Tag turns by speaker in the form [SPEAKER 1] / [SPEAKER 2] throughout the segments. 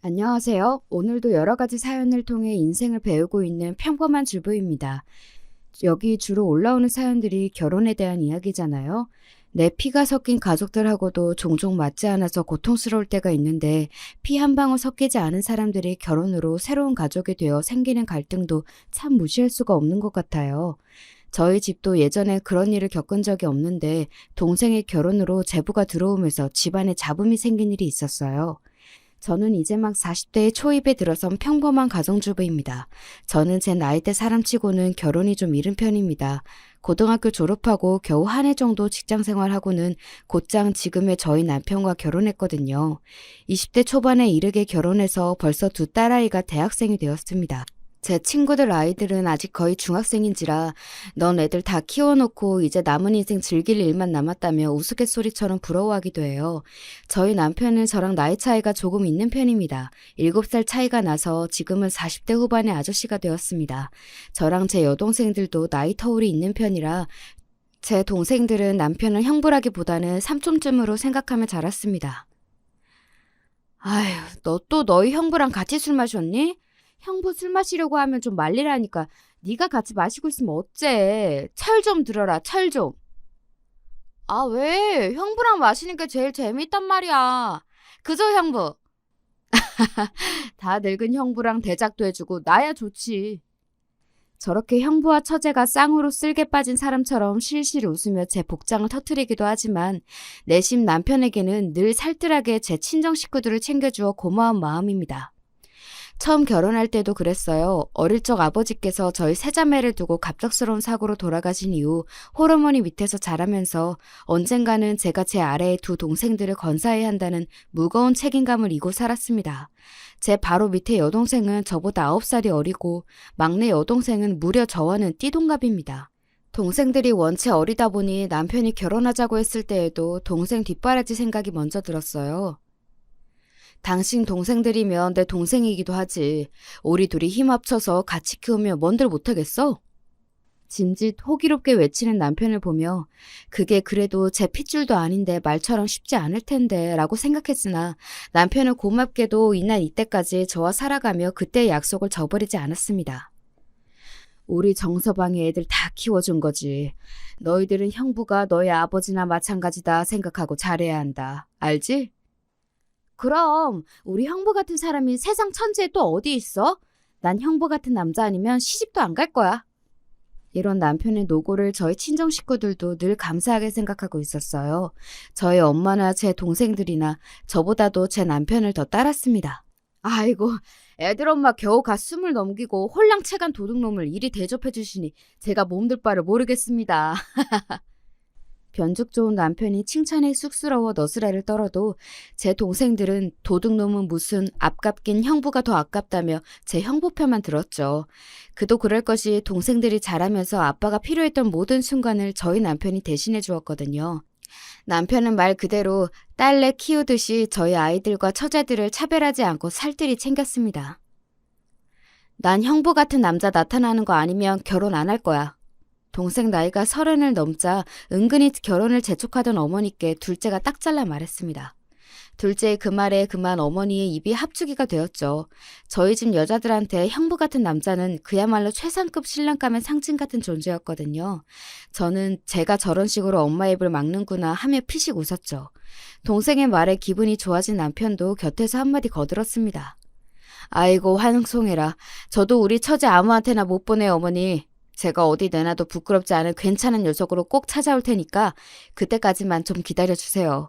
[SPEAKER 1] 안녕하세요. 오늘도 여러 가지 사연을 통해 인생을 배우고 있는 평범한 주부입니다. 여기 주로 올라오는 사연들이 결혼에 대한 이야기잖아요. 내 피가 섞인 가족들하고도 종종 맞지 않아서 고통스러울 때가 있는데 피 한 방울 섞이지 않은 사람들이 결혼으로 새로운 가족이 되어 생기는 갈등도 참 무시할 수가 없는 것 같아요. 저희 집도 예전에 그런 일을 겪은 적이 없는데 동생의 결혼으로 제부가 들어오면서 집안에 잡음이 생긴 일이 있었어요. 저는 이제 막 40대의 초입에 들어선 평범한 가정주부입니다. 저는 제 나이대 사람치고는 결혼이 좀 이른 편입니다. 고등학교 졸업하고 겨우 한 해 정도 직장 생활하고는 곧장 지금의 저희 남편과 결혼했거든요. 20대 초반에 이르게 결혼해서 벌써 두 딸아이가 대학생이 되었습니다. 제 친구들 아이들은 아직 거의 중학생인지라 넌 애들 다 키워놓고 이제 남은 인생 즐길 일만 남았다며 우스갯소리처럼 부러워하기도 해요. 저희 남편은 저랑 나이 차이가 조금 있는 편입니다. 7살 차이가 나서 지금은 40대 후반의 아저씨가 되었습니다. 저랑 제 여동생들도 나이 터울이 있는 편이라 제 동생들은 남편을 형부라기보다는 삼촌쯤으로 생각하며 자랐습니다. 아휴, 너 또 너희 형부랑 같이 술 마셨니? 형부 술 마시려고 하면 좀 말리라니까. 네가 같이 마시고 있으면 어째. 철 좀 들어라, 철 좀. 아, 왜? 형부랑 마시는 게 제일 재밌단 말이야. 그죠, 형부? 다 늙은 형부랑 대작도 해주고 나야 좋지. 저렇게 형부와 처제가 쌍으로 쓸개 빠진 사람처럼 실실 웃으며 제 복장을 터뜨리기도 하지만 내심 남편에게는 늘 살뜰하게 제 친정 식구들을 챙겨주어 고마운 마음입니다. 처음 결혼할 때도 그랬어요. 어릴 적 아버지께서 저희 세 자매를 두고 갑작스러운 사고로 돌아가신 이후 홀어머니 밑에서 자라면서 언젠가는 제가 제 아래의 두 동생들을 건사해야 한다는 무거운 책임감을 이고 살았습니다. 제 바로 밑에 여동생은 저보다 9살이 어리고 막내 여동생은 무려 저와는 띠동갑입니다. 동생들이 원체 어리다 보니 남편이 결혼하자고 했을 때에도 동생 뒷바라지 생각이 먼저 들었어요. 당신 동생들이면 내 동생이기도 하지. 우리 둘이 힘 합쳐서 같이 키우면 뭔들 못하겠어? 짐짓 호기롭게 외치는 남편을 보며 그게 그래도 제 핏줄도 아닌데 말처럼 쉽지 않을 텐데 라고 생각했으나 남편은 고맙게도 이날 이때까지 저와 살아가며 그때의 약속을 저버리지 않았습니다. 우리 정서방이 애들 다 키워준 거지. 너희들은 형부가 너희 아버지나 마찬가지다 생각하고 잘해야 한다. 알지? 그럼 우리 형부 같은 사람이 세상 천지에 또 어디 있어? 난 형부 같은 남자 아니면 시집도 안 갈 거야. 이런 남편의 노고를 저희 친정 식구들도 늘 감사하게 생각하고 있었어요. 저희 엄마나 제 동생들이나 저보다도 제 남편을 더 따랐습니다. 아이고, 애들 엄마 겨우 갓 20 넘기고 홀랑채간 도둑놈을 이리 대접해 주시니 제가 몸둘 바를 모르겠습니다. 변죽 좋은 남편이 칭찬에 쑥스러워 너스레를 떨어도 제 동생들은 도둑놈은 무슨 아깝긴 형부가 더 아깝다며 제 형부 편만 들었죠. 그도 그럴 것이 동생들이 자라면서 아빠가 필요했던 모든 순간을 저희 남편이 대신해 주었거든요. 남편은 말 그대로 딸내 키우듯이 저희 아이들과 처제들을 차별하지 않고 살뜰히 챙겼습니다. 난 형부 같은 남자 나타나는 거 아니면 결혼 안 할 거야. 동생 나이가 30을 넘자 은근히 결혼을 재촉하던 어머니께 둘째가 딱 잘라 말했습니다. 둘째의 그 말에 그만 어머니의 입이 합주기가 되었죠. 저희 집 여자들한테 형부 같은 남자는 그야말로 최상급 신랑감의 상징 같은 존재였거든요. 저는 제가 저런 식으로 엄마 입을 막는구나 하며 피식 웃었죠. 동생의 말에 기분이 좋아진 남편도 곁에서 한마디 거들었습니다. 아이고 환송해라. 저도 우리 처제 아무한테나 못 보내 어머니. 제가 어디 내놔도 부끄럽지 않은 괜찮은 녀석으로 꼭 찾아올 테니까 그때까지만 좀 기다려주세요.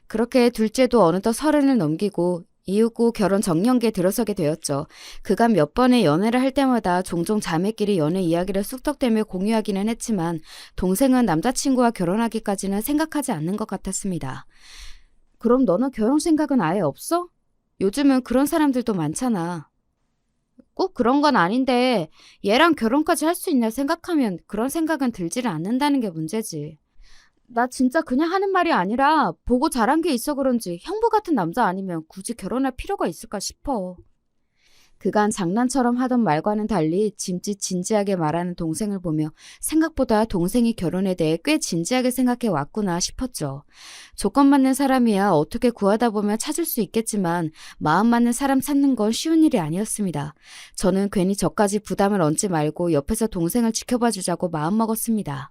[SPEAKER 1] 그렇게 둘째도 어느덧 30을 넘기고 이윽고 결혼 정년기에 들어서게 되었죠. 그간 몇 번의 연애를 할 때마다 종종 자매끼리 연애 이야기를 쑥덕대며 공유하기는 했지만 동생은 남자친구와 결혼하기까지는 생각하지 않는 것 같았습니다. 그럼 너는 결혼 생각은 아예 없어? 요즘은 그런 사람들도 많잖아. 꼭 그런 건 아닌데 얘랑 결혼까지 할 수 있나 생각하면 그런 생각은 들지를 않는다는 게 문제지. 나 진짜 그냥 하는 말이 아니라 보고 자란 게 있어 그런지 형부 같은 남자 아니면 굳이 결혼할 필요가 있을까 싶어. 그간 장난처럼 하던 말과는 달리 짐짓 진지하게 말하는 동생을 보며 생각보다 동생이 결혼에 대해 꽤 진지하게 생각해 왔구나 싶었죠. 조건 맞는 사람이야 어떻게 구하다 보면 찾을 수 있겠지만 마음 맞는 사람 찾는 건 쉬운 일이 아니었습니다. 저는 괜히 저까지 부담을 얹지 말고 옆에서 동생을 지켜봐 주자고 마음먹었습니다.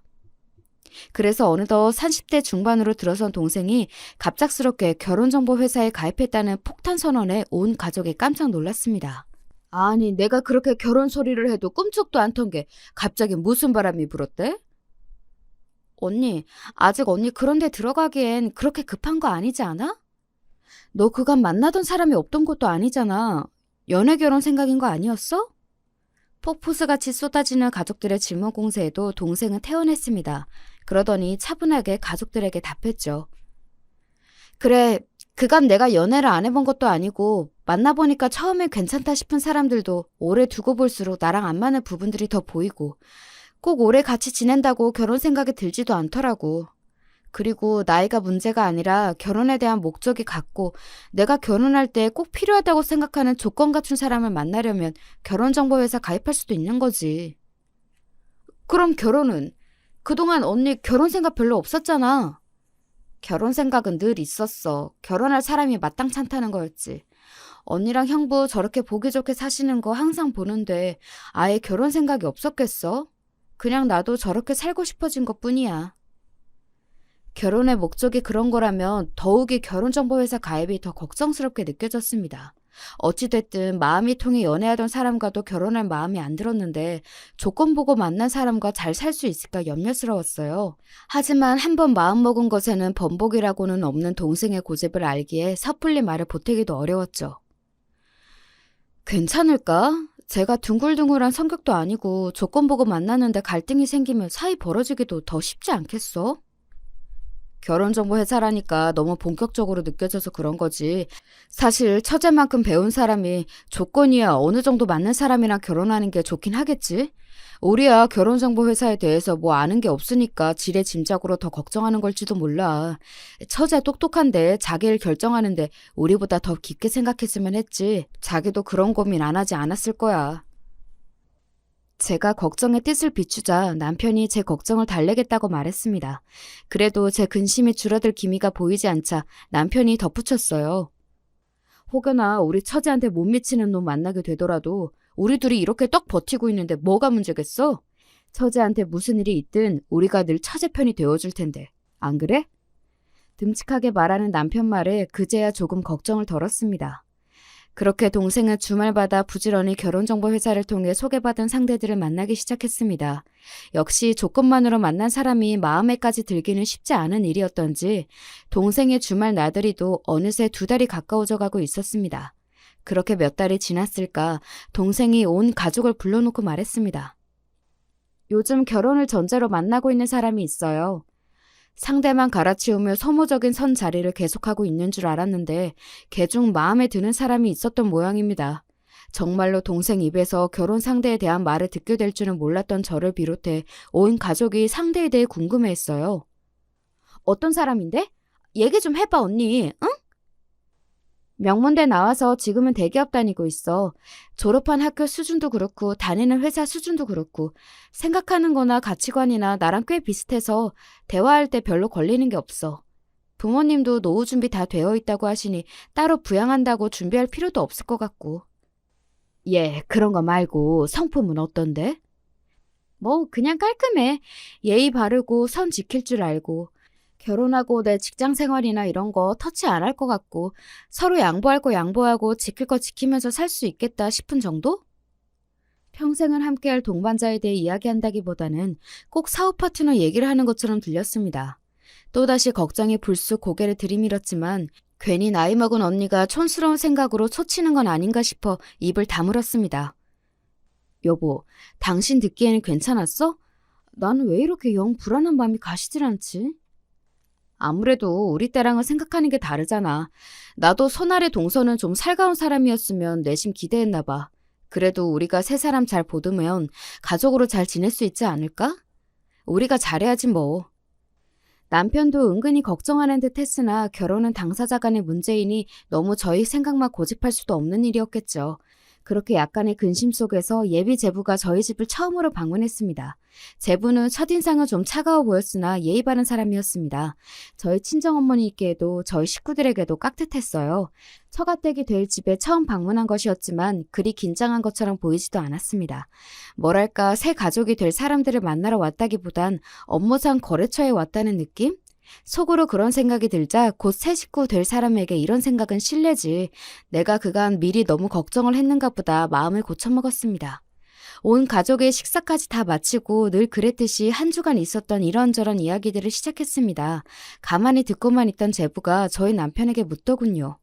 [SPEAKER 1] 그래서 어느덧 30대 중반으로 들어선 동생이 갑작스럽게 결혼정보 회사에 가입했다는 폭탄 선언에 온 가족이 깜짝 놀랐습니다. 아니, 내가 그렇게 결혼 소리를 해도 꿈쩍도 안 턴 게 갑자기 무슨 바람이 불었대? 언니, 아직 언니 그런 데 들어가기엔 그렇게 급한 거 아니지 않아? 너 그간 만나던 사람이 없던 것도 아니잖아. 연애 결혼 생각인 거 아니었어? 폭포수같이 쏟아지는 가족들의 질문 공세에도 동생은 태연했습니다. 그러더니 차분하게 가족들에게 답했죠. 그래, 그간 내가 연애를 안 해본 것도 아니고 만나보니까 처음엔 괜찮다 싶은 사람들도 오래 두고 볼수록 나랑 안 맞는 부분들이 더 보이고 꼭 오래 같이 지낸다고 결혼 생각이 들지도 않더라고. 그리고 나이가 문제가 아니라 결혼에 대한 목적이 같고 내가 결혼할 때 꼭 필요하다고 생각하는 조건 갖춘 사람을 만나려면 결혼정보회사 가입할 수도 있는 거지. 그럼 결혼은? 그동안 언니 결혼 생각 별로 없었잖아. 결혼 생각은 늘 있었어. 결혼할 사람이 마땅찮다는 거였지. 언니랑 형부 저렇게 보기 좋게 사시는 거 항상 보는데 아예 결혼 생각이 없었겠어? 그냥 나도 저렇게 살고 싶어진 것뿐이야. 결혼의 목적이 그런 거라면 더욱이 결혼정보회사 가입이 더 걱정스럽게 느껴졌습니다. 어찌됐든 마음이 통해 연애하던 사람과도 결혼할 마음이 안 들었는데 조건 보고 만난 사람과 잘 살 수 있을까 염려스러웠어요. 하지만 한번 마음먹은 것에는 번복이라고는 없는 동생의 고집을 알기에 섣불리 말을 보태기도 어려웠죠. 괜찮을까? 제가 둥글둥글한 성격도 아니고 조건 보고 만났는데 갈등이 생기면 사이 벌어지기도 더 쉽지 않겠어? 결혼정보 회사라니까 너무 본격적으로 느껴져서 그런 거지. 사실 처제만큼 배운 사람이 조건이야 어느 정도 맞는 사람이랑 결혼하는 게 좋긴 하겠지. 우리야 결혼정보 회사에 대해서 뭐 아는 게 없으니까 지레 짐작으로 더 걱정하는 걸지도 몰라. 처제 똑똑한데 자기 일 결정하는데 우리보다 더 깊게 생각했으면 했지. 자기도 그런 고민 안 하지 않았을 거야. 제가 걱정의 뜻을 비추자 남편이 제 걱정을 달래겠다고 말했습니다. 그래도 제 근심이 줄어들 기미가 보이지 않자 남편이 덧붙였어요. 혹여나 우리 처제한테 못 미치는 놈 만나게 되더라도 우리 둘이 이렇게 떡 버티고 있는데 뭐가 문제겠어? 처제한테 무슨 일이 있든 우리가 늘 처제 편이 되어줄 텐데. 안 그래? 듬직하게 말하는 남편 말에 그제야 조금 걱정을 덜었습니다. 그렇게 동생은 주말마다 부지런히 결혼정보회사를 통해 소개받은 상대들을 만나기 시작했습니다. 역시 조건만으로 만난 사람이 마음에까지 들기는 쉽지 않은 일이었던지 동생의 주말 나들이도 어느새 2달이 가까워져 가고 있었습니다. 그렇게 몇 달이 지났을까 동생이 온 가족을 불러놓고 말했습니다. 요즘 결혼을 전제로 만나고 있는 사람이 있어요. 상대만 갈아치우며 소모적인 선 자리를 계속하고 있는 줄 알았는데 개중 마음에 드는 사람이 있었던 모양입니다. 정말로 동생 입에서 결혼 상대에 대한 말을 듣게 될 줄은 몰랐던 저를 비롯해 온 가족이 상대에 대해 궁금해했어요. 어떤 사람인데? 얘기 좀 해봐 언니, 응? 명문대 나와서 지금은 대기업 다니고 있어. 졸업한 학교 수준도 그렇고 다니는 회사 수준도 그렇고 생각하는 거나 가치관이나 나랑 꽤 비슷해서 대화할 때 별로 걸리는 게 없어. 부모님도 노후 준비 다 되어 있다고 하시니 따로 부양한다고 준비할 필요도 없을 것 같고. 예, 그런 거 말고 성품은 어떤데? 뭐 그냥 깔끔해. 예의 바르고 선 지킬 줄 알고. 결혼하고 내 직장 생활이나 이런 거 터치 안 할 것 같고 서로 양보할 거 양보하고 지킬 거 지키면서 살 수 있겠다 싶은 정도? 평생을 함께할 동반자에 대해 이야기한다기보다는 꼭 사업 파트너 얘기를 하는 것처럼 들렸습니다. 또다시 걱정이 불쑥 고개를 들이밀었지만 괜히 나이 먹은 언니가 촌스러운 생각으로 초치는 건 아닌가 싶어 입을 다물었습니다. 여보, 당신 듣기에는 괜찮았어? 나는 왜 이렇게 영 불안한 마음이 가시질 않지? 아무래도 우리 때랑은 생각하는 게 다르잖아. 나도 손아래 동서는 좀 살가운 사람이었으면 내심 기대했나 봐. 그래도 우리가 세 사람 잘 보듬으면 가족으로 잘 지낼 수 있지 않을까? 우리가 잘해야지 뭐. 남편도 은근히 걱정하는 듯 했으나 결혼은 당사자 간의 문제이니 너무 저희 생각만 고집할 수도 없는 일이었겠죠. 그렇게 약간의 근심 속에서 예비 제부가 저희 집을 처음으로 방문했습니다. 제부는 첫인상은 좀 차가워 보였으나 예의 바른 사람이었습니다. 저희 친정어머니께도 저희 식구들에게도 깍듯했어요. 처가댁이 될 집에 처음 방문한 것이었지만 그리 긴장한 것처럼 보이지도 않았습니다. 뭐랄까 새 가족이 될 사람들을 만나러 왔다기보단 업무상 거래처에 왔다는 느낌? 속으로 그런 생각이 들자 곧 새 식구 될 사람에게 이런 생각은 실례지. 내가 그간 미리 너무 걱정을 했는가 보다 마음을 고쳐먹었습니다. 온 가족의 식사까지 다 마치고 늘 그랬듯이 한 주간 있었던 이런저런 이야기들을 시작했습니다. 가만히 듣고만 있던 제부가 저희 남편에게 묻더군요.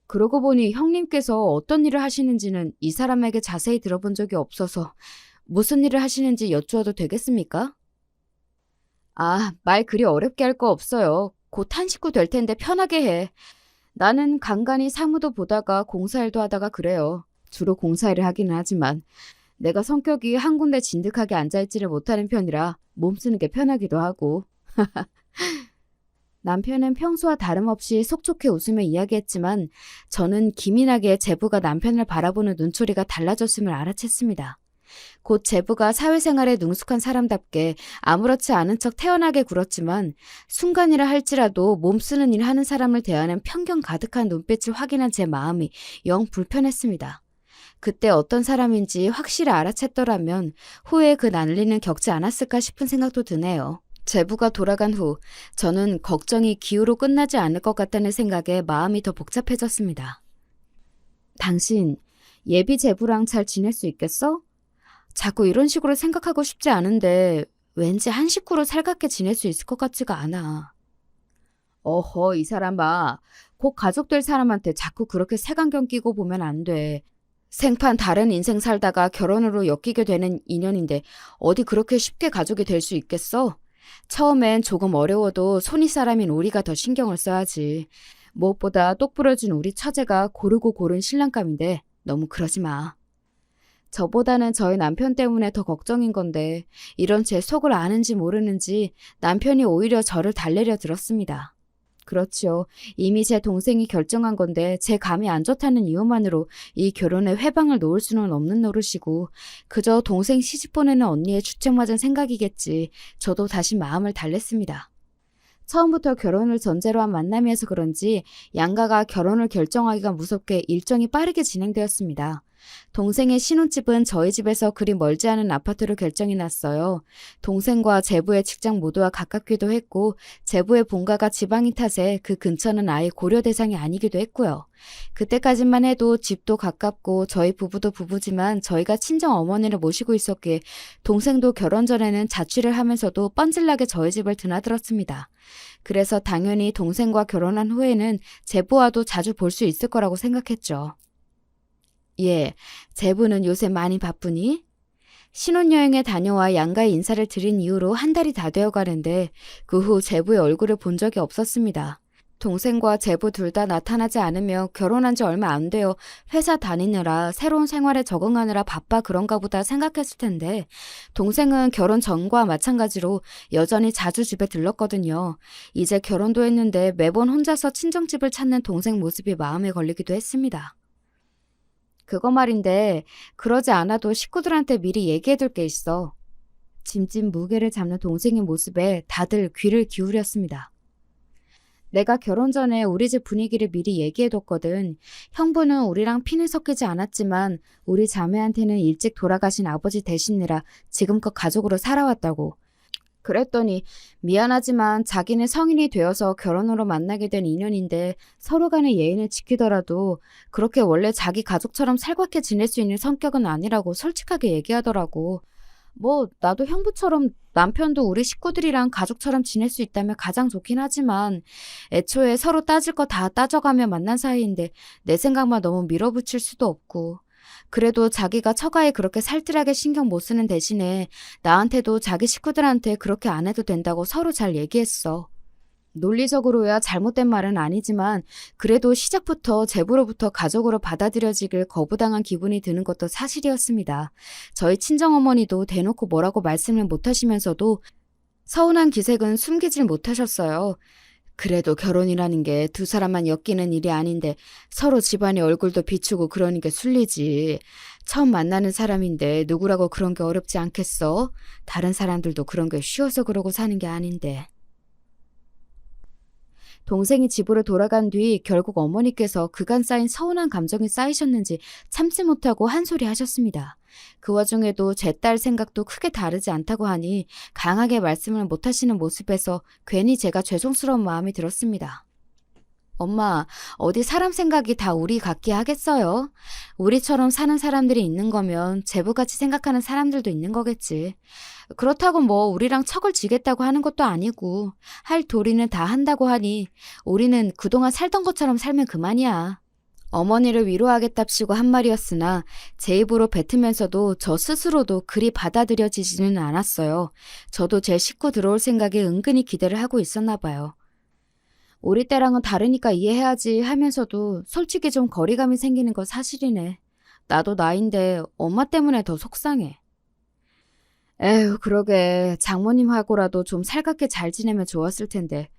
[SPEAKER 1] 그러고 보니 형님께서 어떤 일을 하시는지는 이 사람에게 자세히 들어본 적이 없어서 무슨 일을 하시는지 여쭈어도 되겠습니까? 말 그리 어렵게 할 거 없어요. 곧 한 식구 될 텐데 편하게 해. 나는 간간히 사무도 보다가 공사일도 하다가 그래요. 주로 공사일을 하기는 하지만 내가 성격이 한 군데 진득하게 앉아있지를 못하는 편이라 몸 쓰는 게 편하기도 하고. 남편은 평소와 다름없이 속좋게 웃으며 이야기했지만 저는 기민하게 제부가 남편을 바라보는 눈초리가 달라졌음을 알아챘습니다. 곧 제부가 사회생활에 능숙한 사람답게 아무렇지 않은 척 태연하게 굴었지만 순간이라 할지라도 몸 쓰는 일 하는 사람을 대하는 편견 가득한 눈빛을 확인한 제 마음이 영 불편했습니다. 그때 어떤 사람인지 확실히 알아챘더라면 후에 그 난리는 겪지 않았을까 싶은 생각도 드네요. 제부가 돌아간 후 저는 걱정이 기우로 끝나지 않을 것 같다는 생각에 마음이 더 복잡해졌습니다. 당신 예비 제부랑 잘 지낼 수 있겠어? 자꾸 이런 식으로 생각하고 싶지 않은데 왠지 한 식구로 살갑게 지낼 수 있을 것 같지가 않아. 어허, 이 사람아. 곧 가족 될 사람한테 자꾸 그렇게 색안경 끼고 보면 안 돼. 생판 다른 인생 살다가 결혼으로 엮이게 되는 인연인데 어디 그렇게 쉽게 가족이 될 수 있겠어? 처음엔 조금 어려워도 손윗 사람인 우리가 더 신경을 써야지. 무엇보다 똑부러진 우리 처제가 고르고 고른 신랑감인데 너무 그러지 마. 저보다는 저희 남편 때문에 더 걱정인 건데 이런 제 속을 아는지 모르는지 남편이 오히려 저를 달래려 들었습니다. 그렇죠. 이미 제 동생이 결정한 건데 제 감이 안 좋다는 이유만으로 이 결혼에 회방을 놓을 수는 없는 노릇이고 그저 동생 시집 보내는 언니의 주책 맞은 생각이겠지. 저도 다시 마음을 달랬습니다. 처음부터 결혼을 전제로 한 만남이어서 그런지 양가가 결혼을 결정하기가 무섭게 일정이 빠르게 진행되었습니다. 동생의 신혼집은 저희 집에서 그리 멀지 않은 아파트로 결정이 났어요. 동생과 제부의 직장 모두와 가깝기도 했고 제부의 본가가 지방인 탓에 그 근처는 아예 고려 대상이 아니기도 했고요. 그때까지만 해도 집도 가깝고 저희 부부도 부부지만 저희가 친정 어머니를 모시고 있었기에 동생도 결혼 전에는 자취를 하면서도 뻔질나게 저희 집을 드나들었습니다. 그래서 당연히 동생과 결혼한 후에는 제부와도 자주 볼 수 있을 거라고 생각했죠. 예, 제부는 요새 많이 바쁘니? 신혼여행에 다녀와 양가의 인사를 드린 이후로 한 달이 다 되어 가는데 그 후 제부의 얼굴을 본 적이 없었습니다. 동생과 제부 둘 다 나타나지 않으며 결혼한 지 얼마 안 되어 회사 다니느라 새로운 생활에 적응하느라 바빠 그런가 보다 생각했을 텐데 동생은 결혼 전과 마찬가지로 여전히 자주 집에 들렀거든요. 이제 결혼도 했는데 매번 혼자서 친정집을 찾는 동생 모습이 마음에 걸리기도 했습니다. 그거 말인데 그러지 않아도 식구들한테 미리 얘기해둘 게 있어. 짐짓 무게를 잡는 동생의 모습에 다들 귀를 기울였습니다. 내가 결혼 전에 우리 집 분위기를 미리 얘기해뒀거든. 형부는 우리랑 피는 섞이지 않았지만 우리 자매한테는 일찍 돌아가신 아버지 되시느라 지금껏 가족으로 살아왔다고. 그랬더니 미안하지만 자기는 성인이 되어서 결혼으로 만나게 된 인연인데 서로 간의 예의는 지키더라도 그렇게 원래 자기 가족처럼 살갑게 지낼 수 있는 성격은 아니라고 솔직하게 얘기하더라고. 뭐 나도 형부처럼 남편도 우리 식구들이랑 가족처럼 지낼 수 있다면 가장 좋긴 하지만 애초에 서로 따질 거 다 따져가며 만난 사이인데 내 생각만 너무 밀어붙일 수도 없고 그래도 자기가 처가에 그렇게 살뜰하게 신경 못 쓰는 대신에 나한테도 자기 식구들한테 그렇게 안 해도 된다고 서로 잘 얘기했어. 논리적으로야 잘못된 말은 아니지만 그래도 시작부터 제부로부터 가족으로 받아들여지길 거부당한 기분이 드는 것도 사실이었습니다. 저희 친정어머니도 대놓고 뭐라고 말씀을 못하시면서도 서운한 기색은 숨기질 못하셨어요. 그래도 결혼이라는 게 두 사람만 엮이는 일이 아닌데 서로 집안의 얼굴도 비추고 그러는 게 순리지. 처음 만나는 사람인데 누구라고 그런 게 어렵지 않겠어? 다른 사람들도 그런 게 쉬워서 그러고 사는 게 아닌데. 동생이 집으로 돌아간 뒤 결국 어머니께서 그간 쌓인 서운한 감정이 쌓이셨는지 참지 못하고 한 소리 하셨습니다. 그 와중에도 제 딸 생각도 크게 다르지 않다고 하니 강하게 말씀을 못 하시는 모습에서 괜히 제가 죄송스러운 마음이 들었습니다. 엄마, 어디 사람 생각이 다 우리 같게 하겠어요? 우리처럼 사는 사람들이 있는 거면 제부같이 생각하는 사람들도 있는 거겠지. 그렇다고 뭐 우리랑 척을 지겠다고 하는 것도 아니고 할 도리는 다 한다고 하니 우리는 그동안 살던 것처럼 살면 그만이야. 어머니를 위로하겠답시고 한 말이었으나 제 입으로 뱉으면서도 저 스스로도 그리 받아들여지지는 않았어요. 저도 제 식구 들어올 생각에 은근히 기대를 하고 있었나 봐요. 우리 때랑은 다르니까 이해해야지 하면서도 솔직히 좀 거리감이 생기는 건 사실이네. 나도 나인데 엄마 때문에 더 속상해. 에휴, 그러게. 장모님하고라도 좀 살갑게 잘 지내면 좋았을 텐데.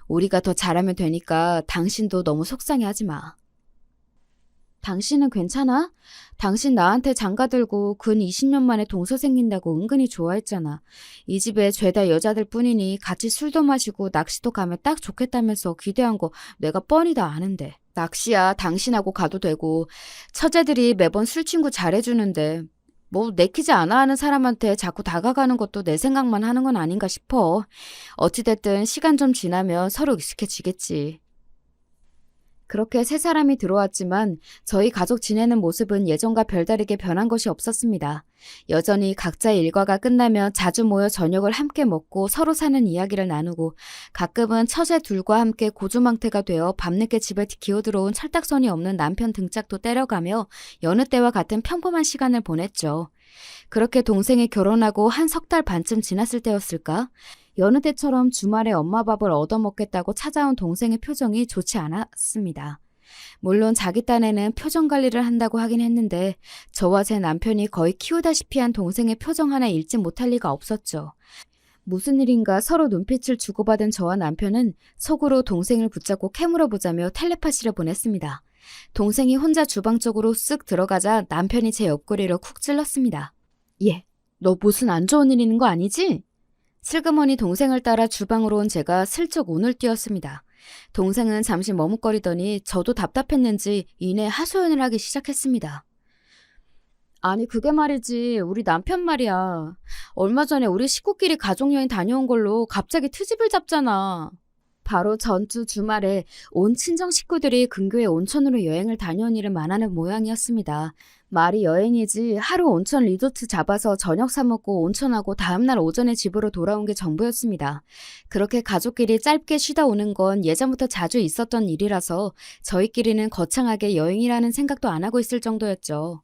[SPEAKER 1] 우리가 더 잘하면 되니까 당신도 너무 속상해하지 마. 당신은 괜찮아? 당신 나한테 장가들고 근 20년 만에 동서 생긴다고 은근히 좋아했잖아. 이 집에 죄다 여자들 뿐이니 같이 술도 마시고 낚시도 가면 딱 좋겠다면서 기대한 거 내가 뻔히 다 아는데. 낚시야 당신하고 가도 되고 처제들이 매번 술친구 잘해주는데 뭐 내키지 않아 하는 사람한테 자꾸 다가가는 것도 내 생각만 하는 건 아닌가 싶어. 어찌됐든 시간 좀 지나면 서로 익숙해지겠지. 그렇게 세 사람이 들어왔지만 저희 가족 지내는 모습은 예전과 별다르게 변한 것이 없었습니다. 여전히 각자의 일과가 끝나면 자주 모여 저녁을 함께 먹고 서로 사는 이야기를 나누고 가끔은 처제 둘과 함께 고주망태가 되어 밤늦게 집에 기어들어온 철딱선이 없는 남편 등짝도 때려가며 여느 때와 같은 평범한 시간을 보냈죠. 그렇게 동생이 결혼하고 한 석 달 반쯤 지났을 때였을까? 여느 때처럼 주말에 엄마 밥을 얻어먹겠다고 찾아온 동생의 표정이 좋지 않았습니다. 물론 자기 딴에는 표정 관리를 한다고 하긴 했는데 저와 제 남편이 거의 키우다시피 한 동생의 표정 하나 읽지 못할 리가 없었죠. 무슨 일인가 서로 눈빛을 주고받은 저와 남편은 속으로 동생을 붙잡고 캐물어보자며 텔레파시를 보냈습니다. 동생이 혼자 주방 쪽으로 쓱 들어가자 남편이 제 옆구리를 쿡 찔렀습니다. 얘, 너 무슨 안 좋은 일 있는 거 아니지? 슬그머니 동생을 따라 주방으로 온 제가 슬쩍 운을 띄웠습니다. 동생은 잠시 머뭇거리더니 저도 답답했는지 이내 하소연을 하기 시작했습니다. 아니 그게 말이지 우리 남편 말이야. 얼마 전에 우리 식구끼리 가족여행 다녀온 걸로 갑자기 트집을 잡잖아. 바로 전주 주말에 온 친정 식구들이 근교의 온천으로 여행을 다녀온 일을 말하는 모양이었습니다. 말이 여행이지 하루 온천 리조트 잡아서 저녁 사 먹고 온천하고 다음날 오전에 집으로 돌아온 게 전부였습니다. 그렇게 가족끼리 짧게 쉬다 오는 건 예전부터 자주 있었던 일이라서 저희끼리는 거창하게 여행이라는 생각도 안 하고 있을 정도였죠.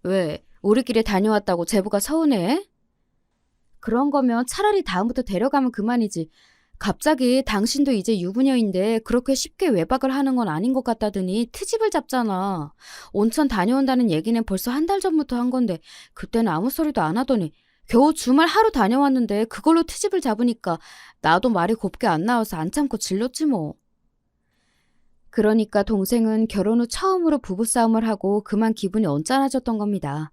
[SPEAKER 1] 왜? 우리끼리 다녀왔다고 제부가 서운해? 그런 거면 차라리 다음부터 데려가면 그만이지. 갑자기 당신도 이제 유부녀인데 그렇게 쉽게 외박을 하는 건 아닌 것 같다더니 트집을 잡잖아. 온천 다녀온다는 얘기는 벌써 한 달 전부터 한 건데 그때는 아무 소리도 안 하더니 겨우 주말 하루 다녀왔는데 그걸로 트집을 잡으니까 나도 말이 곱게 안 나와서 안 참고 질렀지 뭐. 그러니까 동생은 결혼 후 처음으로 부부싸움을 하고 그만 기분이 언짢아졌던 겁니다.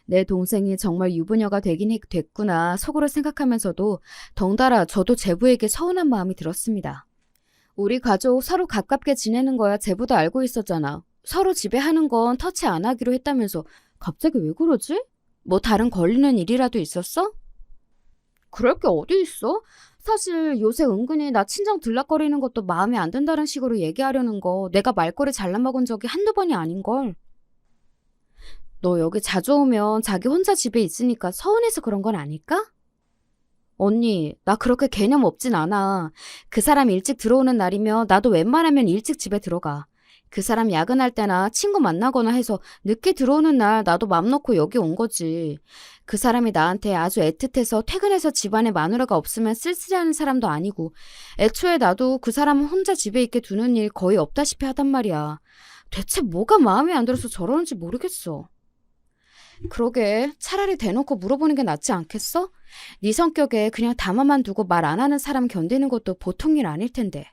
[SPEAKER 1] 내 동생이 정말 유부녀가 되긴 됐구나 속으로 생각하면서도 덩달아 저도 제부에게 서운한 마음이 들었습니다. 우리 가족 서로 가깝게 지내는 거야 제부도 알고 있었잖아. 서로 집에 하는 건 터치 안 하기로 했다면서 갑자기 왜 그러지? 뭐 다른 걸리는 일이라도 있었어? 그럴 게 어디 있어? 사실 요새 은근히 나 친정 들락거리는 것도 마음에 안 든다는 식으로 얘기하려는 거 내가 말꼬리 잘라먹은 적이 한두 번이 아닌걸. 너 여기 자주 오면 자기 혼자 집에 있으니까 서운해서 그런 건 아닐까? 언니, 나 그렇게 개념 없진 않아. 그 사람 일찍 들어오는 날이면 나도 웬만하면 일찍 집에 들어가. 그 사람 야근할 때나 친구 만나거나 해서 늦게 들어오는 날 나도 맘 놓고 여기 온 거지. 그 사람이 나한테 아주 애틋해서 퇴근해서 집안에 마누라가 없으면 쓸쓸해하는 사람도 아니고 애초에 나도 그 사람은 혼자 집에 있게 두는 일 거의 없다시피 하단 말이야. 대체 뭐가 마음에 안 들어서 저러는지 모르겠어. 그러게 차라리 대놓고 물어보는 게 낫지 않겠어? 네 성격에 그냥 담아만 두고 말 안 하는 사람 견디는 것도 보통 일 아닐 텐데.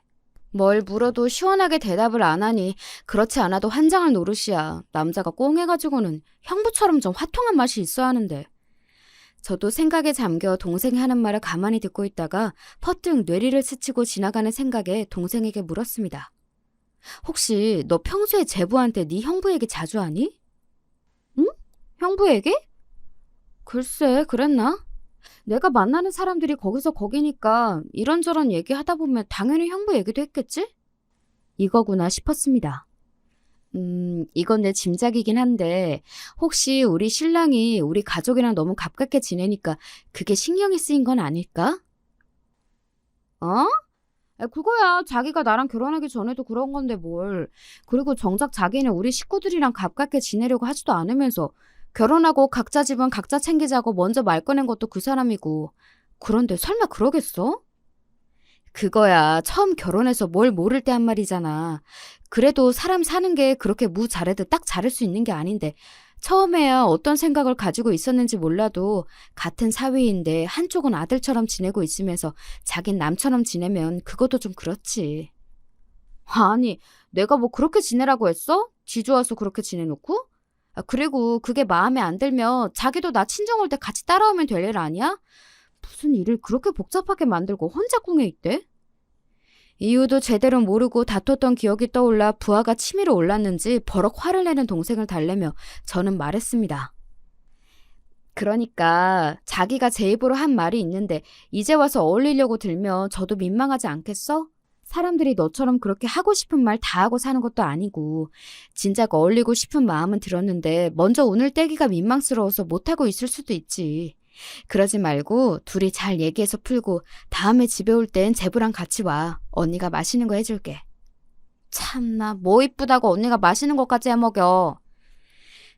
[SPEAKER 1] 뭘 물어도 시원하게 대답을 안 하니 그렇지 않아도 환장할 노릇이야. 남자가 꽁해가지고는 형부처럼 좀 화통한 맛이 있어야 하는데. 저도 생각에 잠겨 동생이 하는 말을 가만히 듣고 있다가 퍼뜩 뇌리를 스치고 지나가는 생각에 동생에게 물었습니다. 혹시 너 평소에 제부한테 네 형부 얘기 자주 하니? 응? 형부 얘기? 글쎄, 그랬나? 내가 만나는 사람들이 거기서 거기니까 이런저런 얘기하다 보면 당연히 형부 얘기도 했겠지? 이거구나 싶었습니다. 이건 내 짐작이긴 한데 혹시 우리 신랑이 우리 가족이랑 너무 가깝게 지내니까 그게 신경이 쓰인 건 아닐까? 어? 그거야. 자기가 나랑 결혼하기 전에도 그런 건데 뭘. 그리고 정작 자기는 우리 식구들이랑 가깝게 지내려고 하지도 않으면서 결혼하고 각자 집은 각자 챙기자고 먼저 말 꺼낸 것도 그 사람이고. 그런데 설마 그러겠어? 그거야. 처음 결혼해서 뭘 모를 때 한 말이잖아. 그래도 사람 사는 게 그렇게 무 잘해도 딱 잘할 수 있는 게 아닌데 처음에야 어떤 생각을 가지고 있었는지 몰라도 같은 사위인데 한쪽은 아들처럼 지내고 있으면서 자긴 남처럼 지내면 그것도 좀 그렇지. 아니, 내가 뭐 그렇게 지내라고 했어? 지 좋아서 그렇게 지내놓고? 그리고 그게 마음에 안 들면 자기도 나 친정 올 때 같이 따라오면 될 일 아니야? 무슨 일을 그렇게 복잡하게 만들고 혼자 궁에 있대? 이유도 제대로 모르고 다퉜던 기억이 떠올라 부하가 치밀어 올랐는지 버럭 화를 내는 동생을 달래며 저는 말했습니다. 그러니까 자기가 제 입으로 한 말이 있는데 이제 와서 어울리려고 들면 저도 민망하지 않겠어? 사람들이 너처럼 그렇게 하고 싶은 말 다 하고 사는 것도 아니고 진작 어울리고 싶은 마음은 들었는데 먼저 운을 떼기가 민망스러워서 못하고 있을 수도 있지. 그러지 말고 둘이 잘 얘기해서 풀고 다음에 집에 올 땐 제부랑 같이 와. 언니가 맛있는 거 해줄게. 참나 뭐 이쁘다고 언니가 맛있는 것까지 해먹여.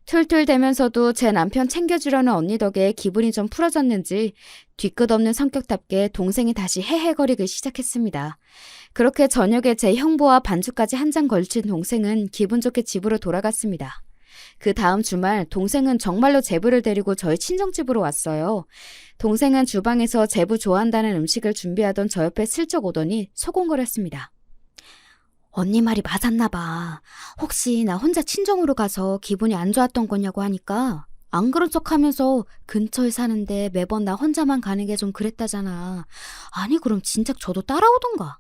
[SPEAKER 1] 툴툴대면서도 제 남편 챙겨주려는 언니 덕에 기분이 좀 풀어졌는지 뒤끝 없는 성격답게 동생이 다시 헤헤거리기 시작했습니다. 그렇게 저녁에 제 형부와 반주까지 한 잔 걸친 동생은 기분 좋게 집으로 돌아갔습니다. 그 다음 주말 동생은 정말로 제부를 데리고 저희 친정집으로 왔어요. 동생은 주방에서 제부 좋아한다는 음식을 준비하던 저 옆에 슬쩍 오더니 소곤거렸습니다. 언니 말이 맞았나 봐. 혹시 나 혼자 친정으로 가서 기분이 안 좋았던 거냐고 하니까 안 그런 척하면서 근처에 사는데 매번 나 혼자만 가는 게 좀 그랬다잖아. 아니 그럼 진작 저도 따라오던가.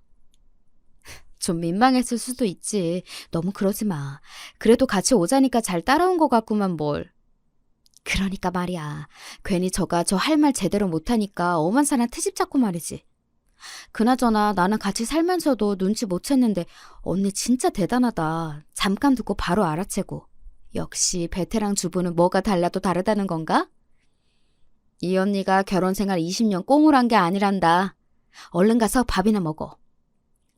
[SPEAKER 1] 좀 민망했을 수도 있지. 너무 그러지 마. 그래도 같이 오자니까 잘 따라온 것 같구만 뭘. 그러니까 말이야. 괜히 저가 저 할 말 제대로 못하니까 엄한 사람 트집 잡고 말이지. 그나저나 나는 같이 살면서도 눈치 못 챘는데 언니 진짜 대단하다. 잠깐 듣고 바로 알아채고. 역시 베테랑 주부는 뭐가 달라도 다르다는 건가? 이 언니가 결혼 생활 20년 꽁을 한 게 아니란다. 얼른 가서 밥이나 먹어.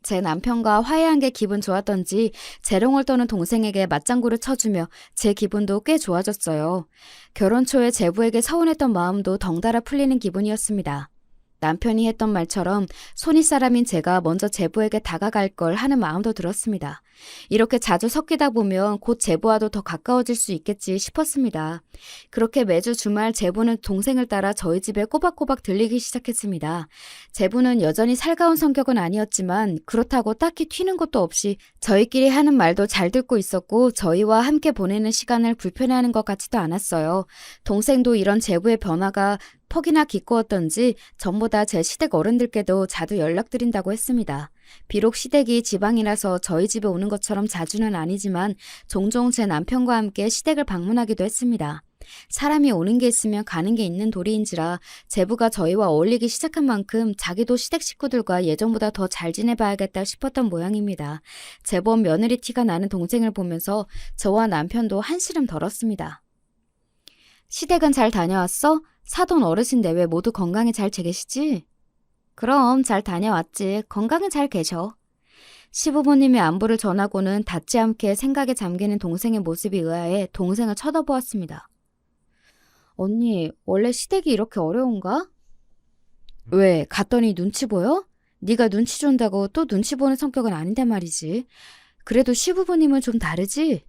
[SPEAKER 1] 제 남편과 화해한 게 기분 좋았던지 재롱을 떠는 동생에게 맞장구를 쳐주며 제 기분도 꽤 좋아졌어요. 결혼 초에 제부에게 서운했던 마음도 덩달아 풀리는 기분이었습니다. 남편이 했던 말처럼 손윗사람인 제가 먼저 제부에게 다가갈 걸 하는 마음도 들었습니다. 이렇게 자주 섞이다 보면 곧 제부와도 더 가까워질 수 있겠지 싶었습니다. 그렇게 매주 주말 제부는 동생을 따라 저희 집에 꼬박꼬박 들리기 시작했습니다. 제부는 여전히 살가운 성격은 아니었지만 그렇다고 딱히 튀는 것도 없이 저희끼리 하는 말도 잘 듣고 있었고 저희와 함께 보내는 시간을 불편해하는 것 같지도 않았어요. 동생도 이런 제부의 변화가 퍽이나 기꺼웠던지 전보다 제 시댁 어른들께도 자주 연락드린다고 했습니다. 비록 시댁이 지방이라서 저희 집에 오는 것처럼 자주는 아니지만 종종 제 남편과 함께 시댁을 방문하기도 했습니다. 사람이 오는 게 있으면 가는 게 있는 도리인지라 제부가 저희와 어울리기 시작한 만큼 자기도 시댁 식구들과 예전보다 더 잘 지내봐야겠다 싶었던 모양입니다. 제법 며느리 티가 나는 동생을 보면서 저와 남편도 한시름 덜었습니다. 시댁은 잘 다녀왔어? 사돈 어르신 내외 모두 건강히 잘 지내시지? 그럼 잘 다녀왔지. 건강히 잘 계셔. 시부모님의 안부를 전하고는 닿지 않게 생각에 잠기는 동생의 모습이 의아해 동생을 쳐다보았습니다. 언니, 원래 시댁이 이렇게 어려운가? 왜, 갔더니 눈치 보여? 네가 눈치 준다고 또 눈치 보는 성격은 아닌데 말이지. 그래도 시부모님은 좀 다르지?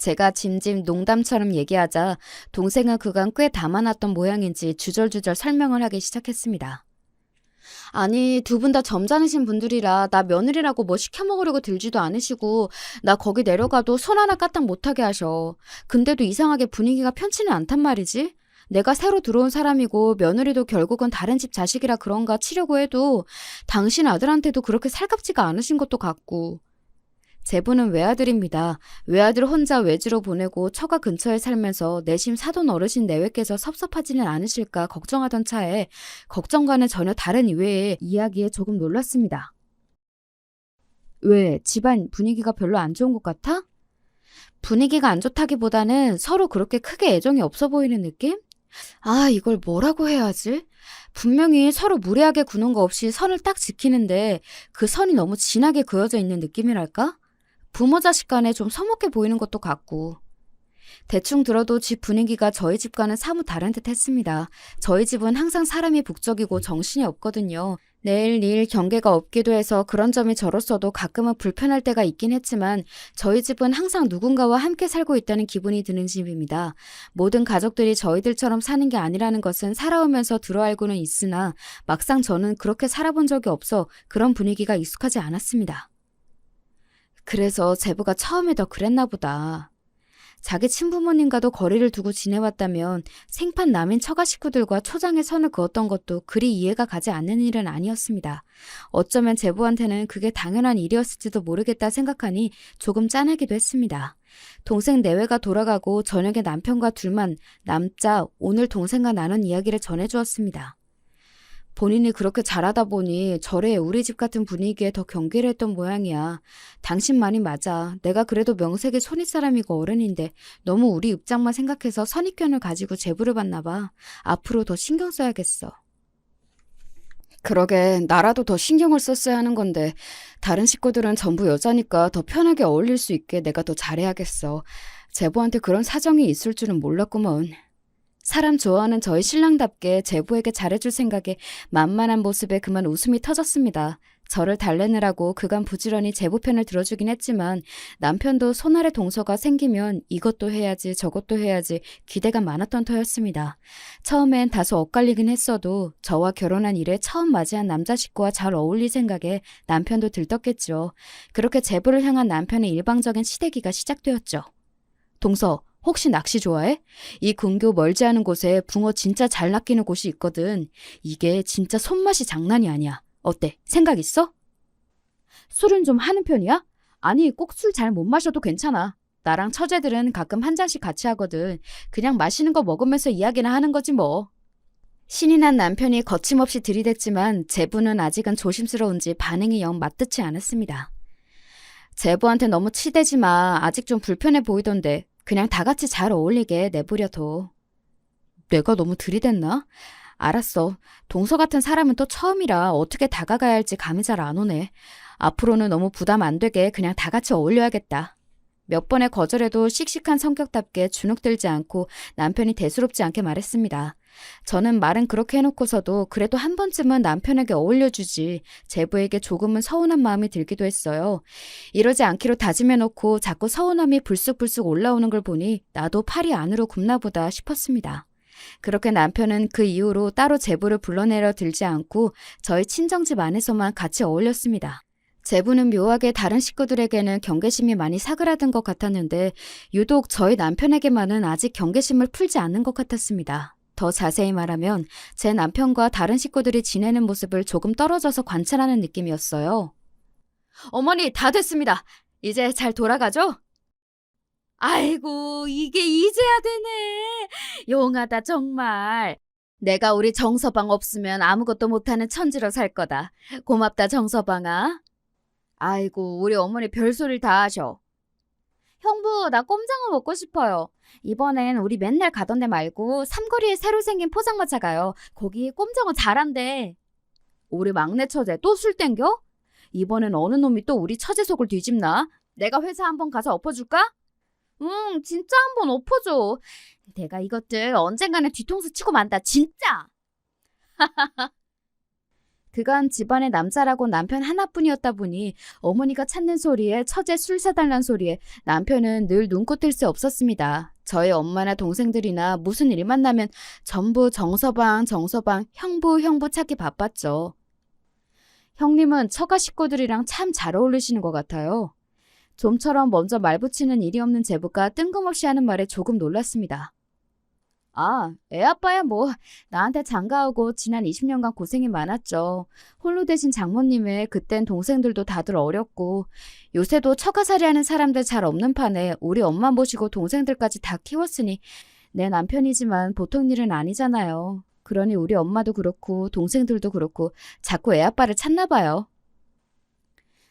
[SPEAKER 1] 제가 짐짓 농담처럼 얘기하자 동생은 그간 꽤 담아놨던 모양인지 주절주절 설명을 하기 시작했습니다. 아니, 두 분 다 점잖으신 분들이라 나 며느리라고 뭐 시켜 먹으려고 들지도 않으시고 나 거기 내려가도 손 하나 까딱 못하게 하셔. 근데도 이상하게 분위기가 편치는 않단 말이지. 내가 새로 들어온 사람이고 며느리도 결국은 다른 집 자식이라 그런가 치려고 해도 당신 아들한테도 그렇게 살갑지가 않으신 것도 같고. 제부는 외아들입니다. 외아들 혼자 외지로 보내고 처가 근처에 살면서 내심 사돈 어르신 내외께서 섭섭하지는 않으실까 걱정하던 차에 걱정과는 전혀 다른 이외의 이야기에 조금 놀랐습니다. 왜? 집안 분위기가 별로 안 좋은 것 같아? 분위기가 안 좋다기보다는 서로 그렇게 크게 애정이 없어 보이는 느낌? 아, 이걸 뭐라고 해야 하지? 분명히 서로 무례하게 구는 거 없이 선을 딱 지키는데 그 선이 너무 진하게 그어져 있는 느낌이랄까? 부모 자식 간에 좀 서먹해 보이는 것도 같고. 대충 들어도 집 분위기가 저희 집과는 사뭇 다른 듯 했습니다. 저희 집은 항상 사람이 북적이고 정신이 없거든요. 내일 일 경계가 없기도 해서 그런 점이 저로서도 가끔은 불편할 때가 있긴 했지만 저희 집은 항상 누군가와 함께 살고 있다는 기분이 드는 집입니다. 모든 가족들이 저희들처럼 사는 게 아니라는 것은 살아오면서 들어알고는 있으나 막상 저는 그렇게 살아본 적이 없어 그런 분위기가 익숙하지 않았습니다. 그래서 제부가 처음에 더 그랬나 보다. 자기 친부모님과도 거리를 두고 지내왔다면 생판 남인 처가 식구들과 초장에 선을 그었던 것도 그리 이해가 가지 않는 일은 아니었습니다. 어쩌면 제부한테는 그게 당연한 일이었을지도 모르겠다 생각하니 조금 짠하기도 했습니다. 동생 내외가 돌아가고 저녁에 남편과 둘만 남자 오늘 동생과 나눈 이야기를 전해주었습니다. 본인이 그렇게 잘하다 보니 절에 우리 집 같은 분위기에 더 경계를 했던 모양이야. 당신 말이 맞아. 내가 그래도 명색이 손윗 사람이고 어른인데 너무 우리 입장만 생각해서 선입견을 가지고 제부를 받나 봐. 앞으로 더 신경 써야겠어. 그러게 나라도 더 신경을 썼어야 하는 건데 다른 식구들은 전부 여자니까 더 편하게 어울릴 수 있게 내가 더 잘해야겠어. 제부한테 그런 사정이 있을 줄은 몰랐구먼. 사람 좋아하는 저희 신랑답게 제부에게 잘해줄 생각에 만만한 모습에 그만 웃음이 터졌습니다. 저를 달래느라고 그간 부지런히 제부 편을 들어주긴 했지만 남편도 손아래 동서가 생기면 이것도 해야지 저것도 해야지 기대가 많았던 터였습니다. 처음엔 다소 엇갈리긴 했어도 저와 결혼한 이래 처음 맞이한 남자 식구와 잘 어울릴 생각에 남편도 들떴겠죠. 그렇게 제부를 향한 남편의 일방적인 시대기가 시작되었죠. 동서, 혹시 낚시 좋아해? 이 근교 멀지 않은 곳에 붕어 진짜 잘 낚이는 곳이 있거든. 이게 진짜 손맛이 장난이 아니야. 어때? 생각 있어? 술은 좀 하는 편이야? 아니, 꼭 술 잘 못 마셔도 괜찮아. 나랑 처제들은 가끔 한 잔씩 같이 하거든. 그냥 마시는 거 먹으면서 이야기나 하는 거지 뭐. 신이 난 남편이 거침없이 들이댔지만 제부는 아직은 조심스러운지 반응이 영 맞듣지 않았습니다. 제부한테 너무 치대지 마. 아직 좀 불편해 보이던데. 그냥 다 같이 잘 어울리게 내버려둬. 내가 너무 들이댔나? 알았어. 동서 같은 사람은 또 처음이라 어떻게 다가가야 할지 감이 잘 안 오네. 앞으로는 너무 부담 안 되게 그냥 다 같이 어울려야겠다. 몇 번의 거절에도 씩씩한 성격답게 주눅들지 않고 남편이 대수롭지 않게 말했습니다. 저는 말은 그렇게 해놓고서도 그래도 한 번쯤은 남편에게 어울려주지 제부에게 조금은 서운한 마음이 들기도 했어요. 이러지 않기로 다짐해놓고 자꾸 서운함이 불쑥불쑥 올라오는 걸 보니 나도 팔이 안으로 굽나 보다 싶었습니다. 그렇게 남편은 그 이후로 따로 제부를 불러내려 들지 않고 저희 친정집 안에서만 같이 어울렸습니다. 제부는 묘하게 다른 식구들에게는 경계심이 많이 사그라든 것 같았는데 유독 저희 남편에게만은 아직 경계심을 풀지 않는 것 같았습니다. 더 자세히 말하면 제 남편과 다른 식구들이 지내는 모습을 조금 떨어져서 관찰하는 느낌이었어요. 어머니, 다 됐습니다. 이제 잘 돌아가죠? 아이고, 이게 이제야 되네. 용하다 정말. 내가 우리 정서방 없으면 아무것도 못하는 천지로 살 거다. 고맙다 정서방아. 아이고, 우리 어머니 별소리를 다 하셔. 형부, 나 꼼장어 먹고 싶어요. 이번엔 우리 맨날 가던 데 말고 삼거리에 새로 생긴 포장마차 가요. 거기 꼼장어 잘한대. 우리 막내 처제 또 술 땡겨? 이번엔 어느 놈이 또 우리 처제 속을 뒤집나? 내가 회사 한번 가서 엎어줄까? 응, 진짜 한번 엎어줘. 내가 이것들 언젠가는 뒤통수 치고 만다, 진짜. 그간 집안의 남자라고 남편 하나뿐이었다 보니 어머니가 찾는 소리에 처제 술 사달란 소리에 남편은 늘 눈코 뜰 새 없었습니다. 저희 엄마나 동생들이나 무슨 일만 나면 전부 정서방, 형부 찾기 바빴죠. 형님은 처가 식구들이랑 참 잘 어울리시는 것 같아요. 좀처럼 먼저 말 붙이는 일이 없는 제부가 뜬금없이 하는 말에 조금 놀랐습니다. 아, 애 아빠야 뭐 나한테 장가오고 지난 20년간 고생이 많았죠. 홀로 되신 장모님의 그땐 동생들도 다들 어렸고 요새도 처가살이하는 사람들 잘 없는 판에 우리 엄마 모시고 동생들까지 다 키웠으니 내 남편이지만 보통 일은 아니잖아요. 그러니 우리 엄마도 그렇고 동생들도 그렇고 자꾸 애 아빠를 찾나 봐요.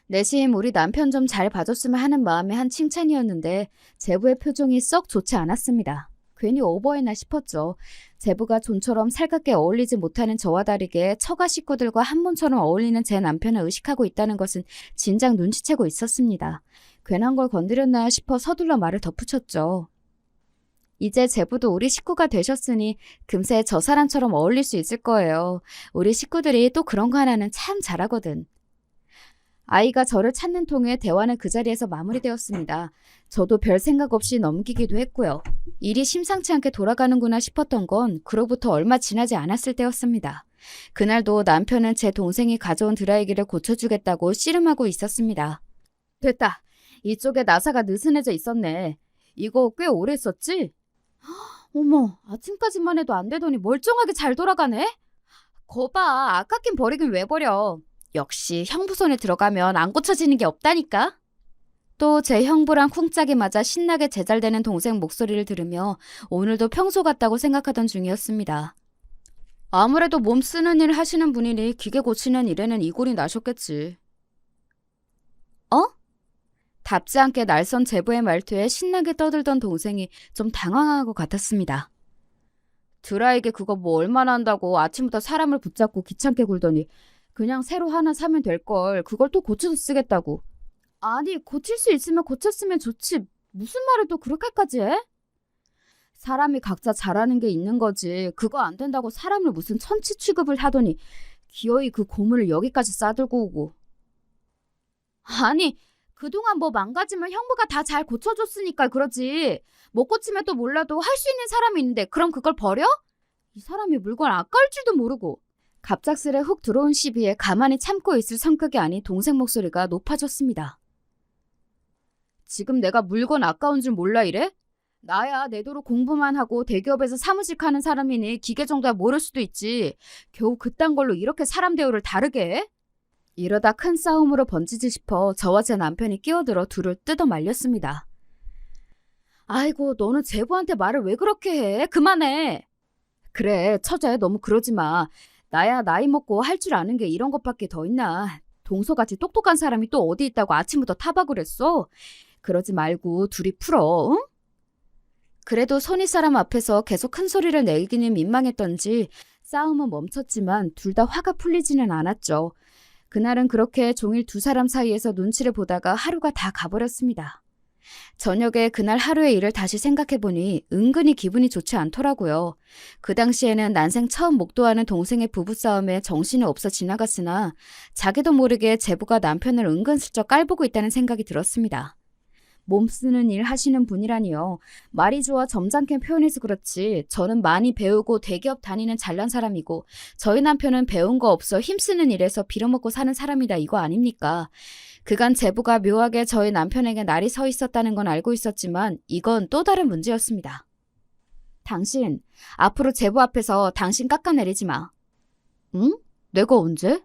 [SPEAKER 1] 내심 우리 남편 좀 잘 봐줬으면 하는 마음의 한 칭찬이었는데 제부의 표정이 썩 좋지 않았습니다. 괜히 오버했나 싶었죠. 제부가 좀처럼 살갑게 어울리지 못하는 저와 다르게 처가 식구들과 한 몸처럼 어울리는 제 남편을 의식하고 있다는 것은 진작 눈치채고 있었습니다. 괜한 걸 건드렸나 싶어 서둘러 말을 덧붙였죠. 이제 제부도 우리 식구가 되셨으니 금세 저 사람처럼 어울릴 수 있을 거예요. 우리 식구들이 또 그런 거 하나는 참 잘하거든. 아이가 저를 찾는 통에 대화는 그 자리에서 마무리되었습니다. 저도 별 생각 없이 넘기기도 했고요. 일이 심상치 않게 돌아가는구나 싶었던 건 그로부터 얼마 지나지 않았을 때였습니다. 그날도 남편은 제 동생이 가져온 드라이기를 고쳐주겠다고 씨름하고 있었습니다. 됐다. 이쪽에 나사가 느슨해져 있었네. 이거 꽤 오래 썼지? 어머, 아침까지만 해도 안 되더니 멀쩡하게 잘 돌아가네? 거봐, 아깝긴 버리긴 왜 버려. 역시 형부 손에 들어가면 안 고쳐지는 게 없다니까. 또 제 형부랑 쿵짝이 맞아 신나게 제잘되는 동생 목소리를 들으며 오늘도 평소 같다고 생각하던 중이었습니다. 아무래도 몸 쓰는 일 하시는 분이니 기계 고치는 일에는 이골이 나셨겠지. 어? 답지 않게 날선 제부의 말투에 신나게 떠들던 동생이 좀 당황한 것 같았습니다. 드라이기 그거 뭐 얼마나 한다고 아침부터 사람을 붙잡고 귀찮게 굴더니 그냥 새로 하나 사면 될걸. 그걸 또 고쳐서 쓰겠다고. 아니, 고칠 수 있으면 고쳤으면 좋지. 무슨 말을 또 그렇게까지 해? 사람이 각자 잘하는 게 있는 거지. 그거 안 된다고 사람을 무슨 천치 취급을 하더니 기어이 그 고문을 여기까지 싸들고 오고. 아니, 그동안 뭐 망가지면 형부가 다 잘 고쳐줬으니까 그러지. 못 고치면 또 몰라도 할 수 있는 사람이 있는데 그럼 그걸 버려? 이 사람이 물건 아까울 줄도 모르고. 갑작스레 훅 들어온 시비에 가만히 참고 있을 성격이 아닌 동생 목소리가 높아졌습니다. 지금 내가 물건 아까운 줄 몰라 이래? 나야 내도록 공부만 하고 대기업에서 사무직 하는 사람이니 기계 정도야 모를 수도 있지. 겨우 그딴 걸로 이렇게 사람 대우를 다르게 해? 이러다 큰 싸움으로 번지지 싶어 저와 제 남편이 끼어들어 둘을 뜯어 말렸습니다. 아이고, 너는 제부한테 말을 왜 그렇게 해? 그만해. 그래, 처제 너무 그러지 마. 나야 나이 먹고 할 줄 아는 게 이런 것밖에 더 있나. 동서같이 똑똑한 사람이 또 어디 있다고 아침부터 타박을 했어? 그러지 말고 둘이 풀어, 응? 그래도 손윗 사람 앞에서 계속 큰 소리를 내기는 민망했던지 싸움은 멈췄지만 둘 다 화가 풀리지는 않았죠. 그날은 그렇게 종일 두 사람 사이에서 눈치를 보다가 하루가 다 가버렸습니다. 저녁에 그날 하루의 일을 다시 생각해보니 은근히 기분이 좋지 않더라고요. 그 당시에는 난생 처음 목도하는 동생의 부부싸움에 정신이 없어 지나갔으나 자기도 모르게 제부가 남편을 은근슬쩍 깔보고 있다는 생각이 들었습니다. 몸 쓰는 일 하시는 분이라니요. 말이 좋아 점잖게 표현해서 그렇지 저는 많이 배우고 대기업 다니는 잘난 사람이고 저희 남편은 배운 거 없어 힘쓰는 일에서 빌어먹고 사는 사람이다 이거 아닙니까? 그간 제부가 묘하게 저희 남편에게 날이 서 있었다는 건 알고 있었지만 이건 또 다른 문제였습니다. 당신, 앞으로 제부 앞에서 당신 깎아내리지 마. 응? 내가 언제?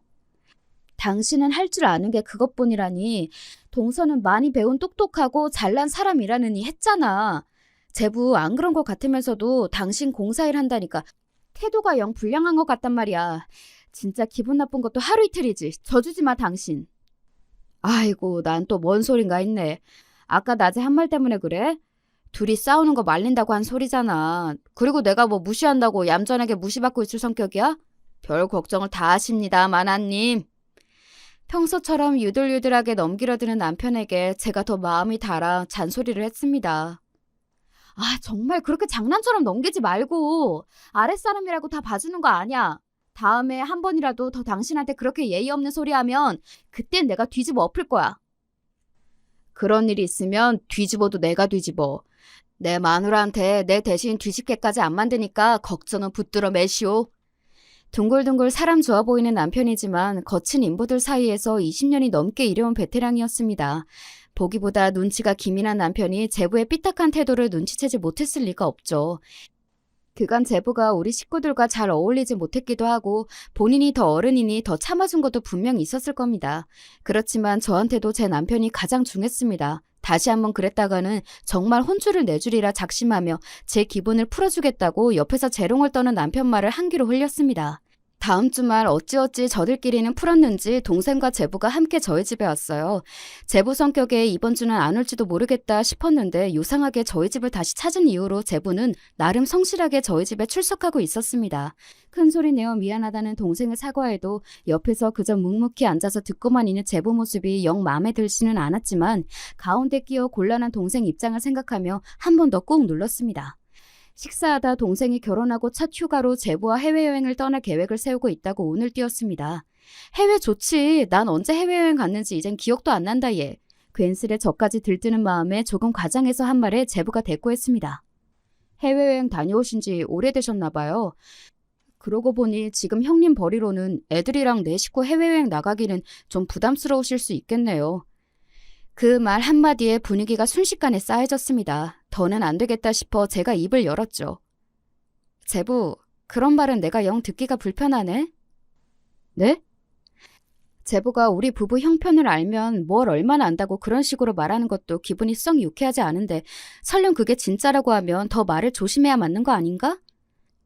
[SPEAKER 1] 당신은 할 줄 아는 게 그것뿐이라니. 동서는 많이 배운 똑똑하고 잘난 사람이라느니 했잖아. 제부 안 그런 것 같으면서도 당신 공사일 한다니까 태도가 영 불량한 것 같단 말이야. 진짜 기분 나쁜 것도 하루 이틀이지. 져주지 마 당신. 아이고, 난 또 뭔 소린가 했네. 아까 낮에 한 말 때문에 그래? 둘이 싸우는 거 말린다고 한 소리잖아. 그리고 내가 뭐 무시한다고 얌전하게 무시받고 있을 성격이야? 별 걱정을 다 하십니다, 마나님. 평소처럼 유들유들하게 넘기려드는 남편에게 제가 더 마음이 달아 잔소리를 했습니다. 아, 정말 그렇게 장난처럼 넘기지 말고. 아랫사람이라고 다 봐주는 거 아니야. 다음에 한 번이라도 더 당신한테 그렇게 예의 없는 소리 하면 그땐 내가 뒤집어 엎을 거야. 그런 일이 있으면 뒤집어도 내가 뒤집어. 내 마누라한테 내 대신 뒤집게까지 안 만드니까 걱정은 붙들어 매시오. 둥글둥글 사람 좋아 보이는 남편이지만 거친 인부들 사이에서 20년이 넘게 일해온 베테랑이었습니다. 보기보다 눈치가 기민한 남편이 제부의 삐딱한 태도를 눈치채지 못했을 리가 없죠. 그간 제부가 우리 식구들과 잘 어울리지 못했기도 하고 본인이 더 어른이니 더 참아준 것도 분명 있었을 겁니다. 그렇지만 저한테도 제 남편이 가장 중했습니다. 다시 한번 그랬다가는 정말 혼쭐을 내주리라 작심하며 제 기분을 풀어주겠다고 옆에서 재롱을 떠는 남편 말을 한 귀로 흘렸습니다. 다음 주말 어찌어찌 저들끼리는 풀었는지 동생과 제부가 함께 저희 집에 왔어요. 제부 성격에 이번 주는 안 올지도 모르겠다 싶었는데 요상하게 저희 집을 다시 찾은 이후로 제부는 나름 성실하게 저희 집에 출석하고 있었습니다. 큰 소리 내어 미안하다는 동생을 사과해도 옆에서 그저 묵묵히 앉아서 듣고만 있는 제부 모습이 영 마음에 들지는 않았지만 가운데 끼어 곤란한 동생 입장을 생각하며 한 번 더 꾹 눌렀습니다. 식사하다 동생이 결혼하고 첫 휴가로 제부와 해외여행을 떠날 계획을 세우고 있다고 운을 띄웠습니다. 해외 좋지. 난 언제 해외여행 갔는지 이젠 기억도 안 난다 얘. 괜스레 저까지 들뜨는 마음에 조금 과장해서 한 말에 제부가 대꾸했습니다. 해외여행 다녀오신 지 오래되셨나 봐요. 그러고 보니 지금 형님 벌이로는 애들이랑 내 식구 해외여행 나가기는 좀 부담스러우실 수 있겠네요. 그 말 한마디에 분위기가 순식간에 싸해졌습니다. 더는 안 되겠다 싶어 제가 입을 열었죠. 제부, 그런 말은 내가 영 듣기가 불편하네. 네? 제부가 우리 부부 형편을 알면 뭘 얼마나 안다고 그런 식으로 말하는 것도 기분이 썩 유쾌하지 않은데 설령 그게 진짜라고 하면 더 말을 조심해야 맞는 거 아닌가?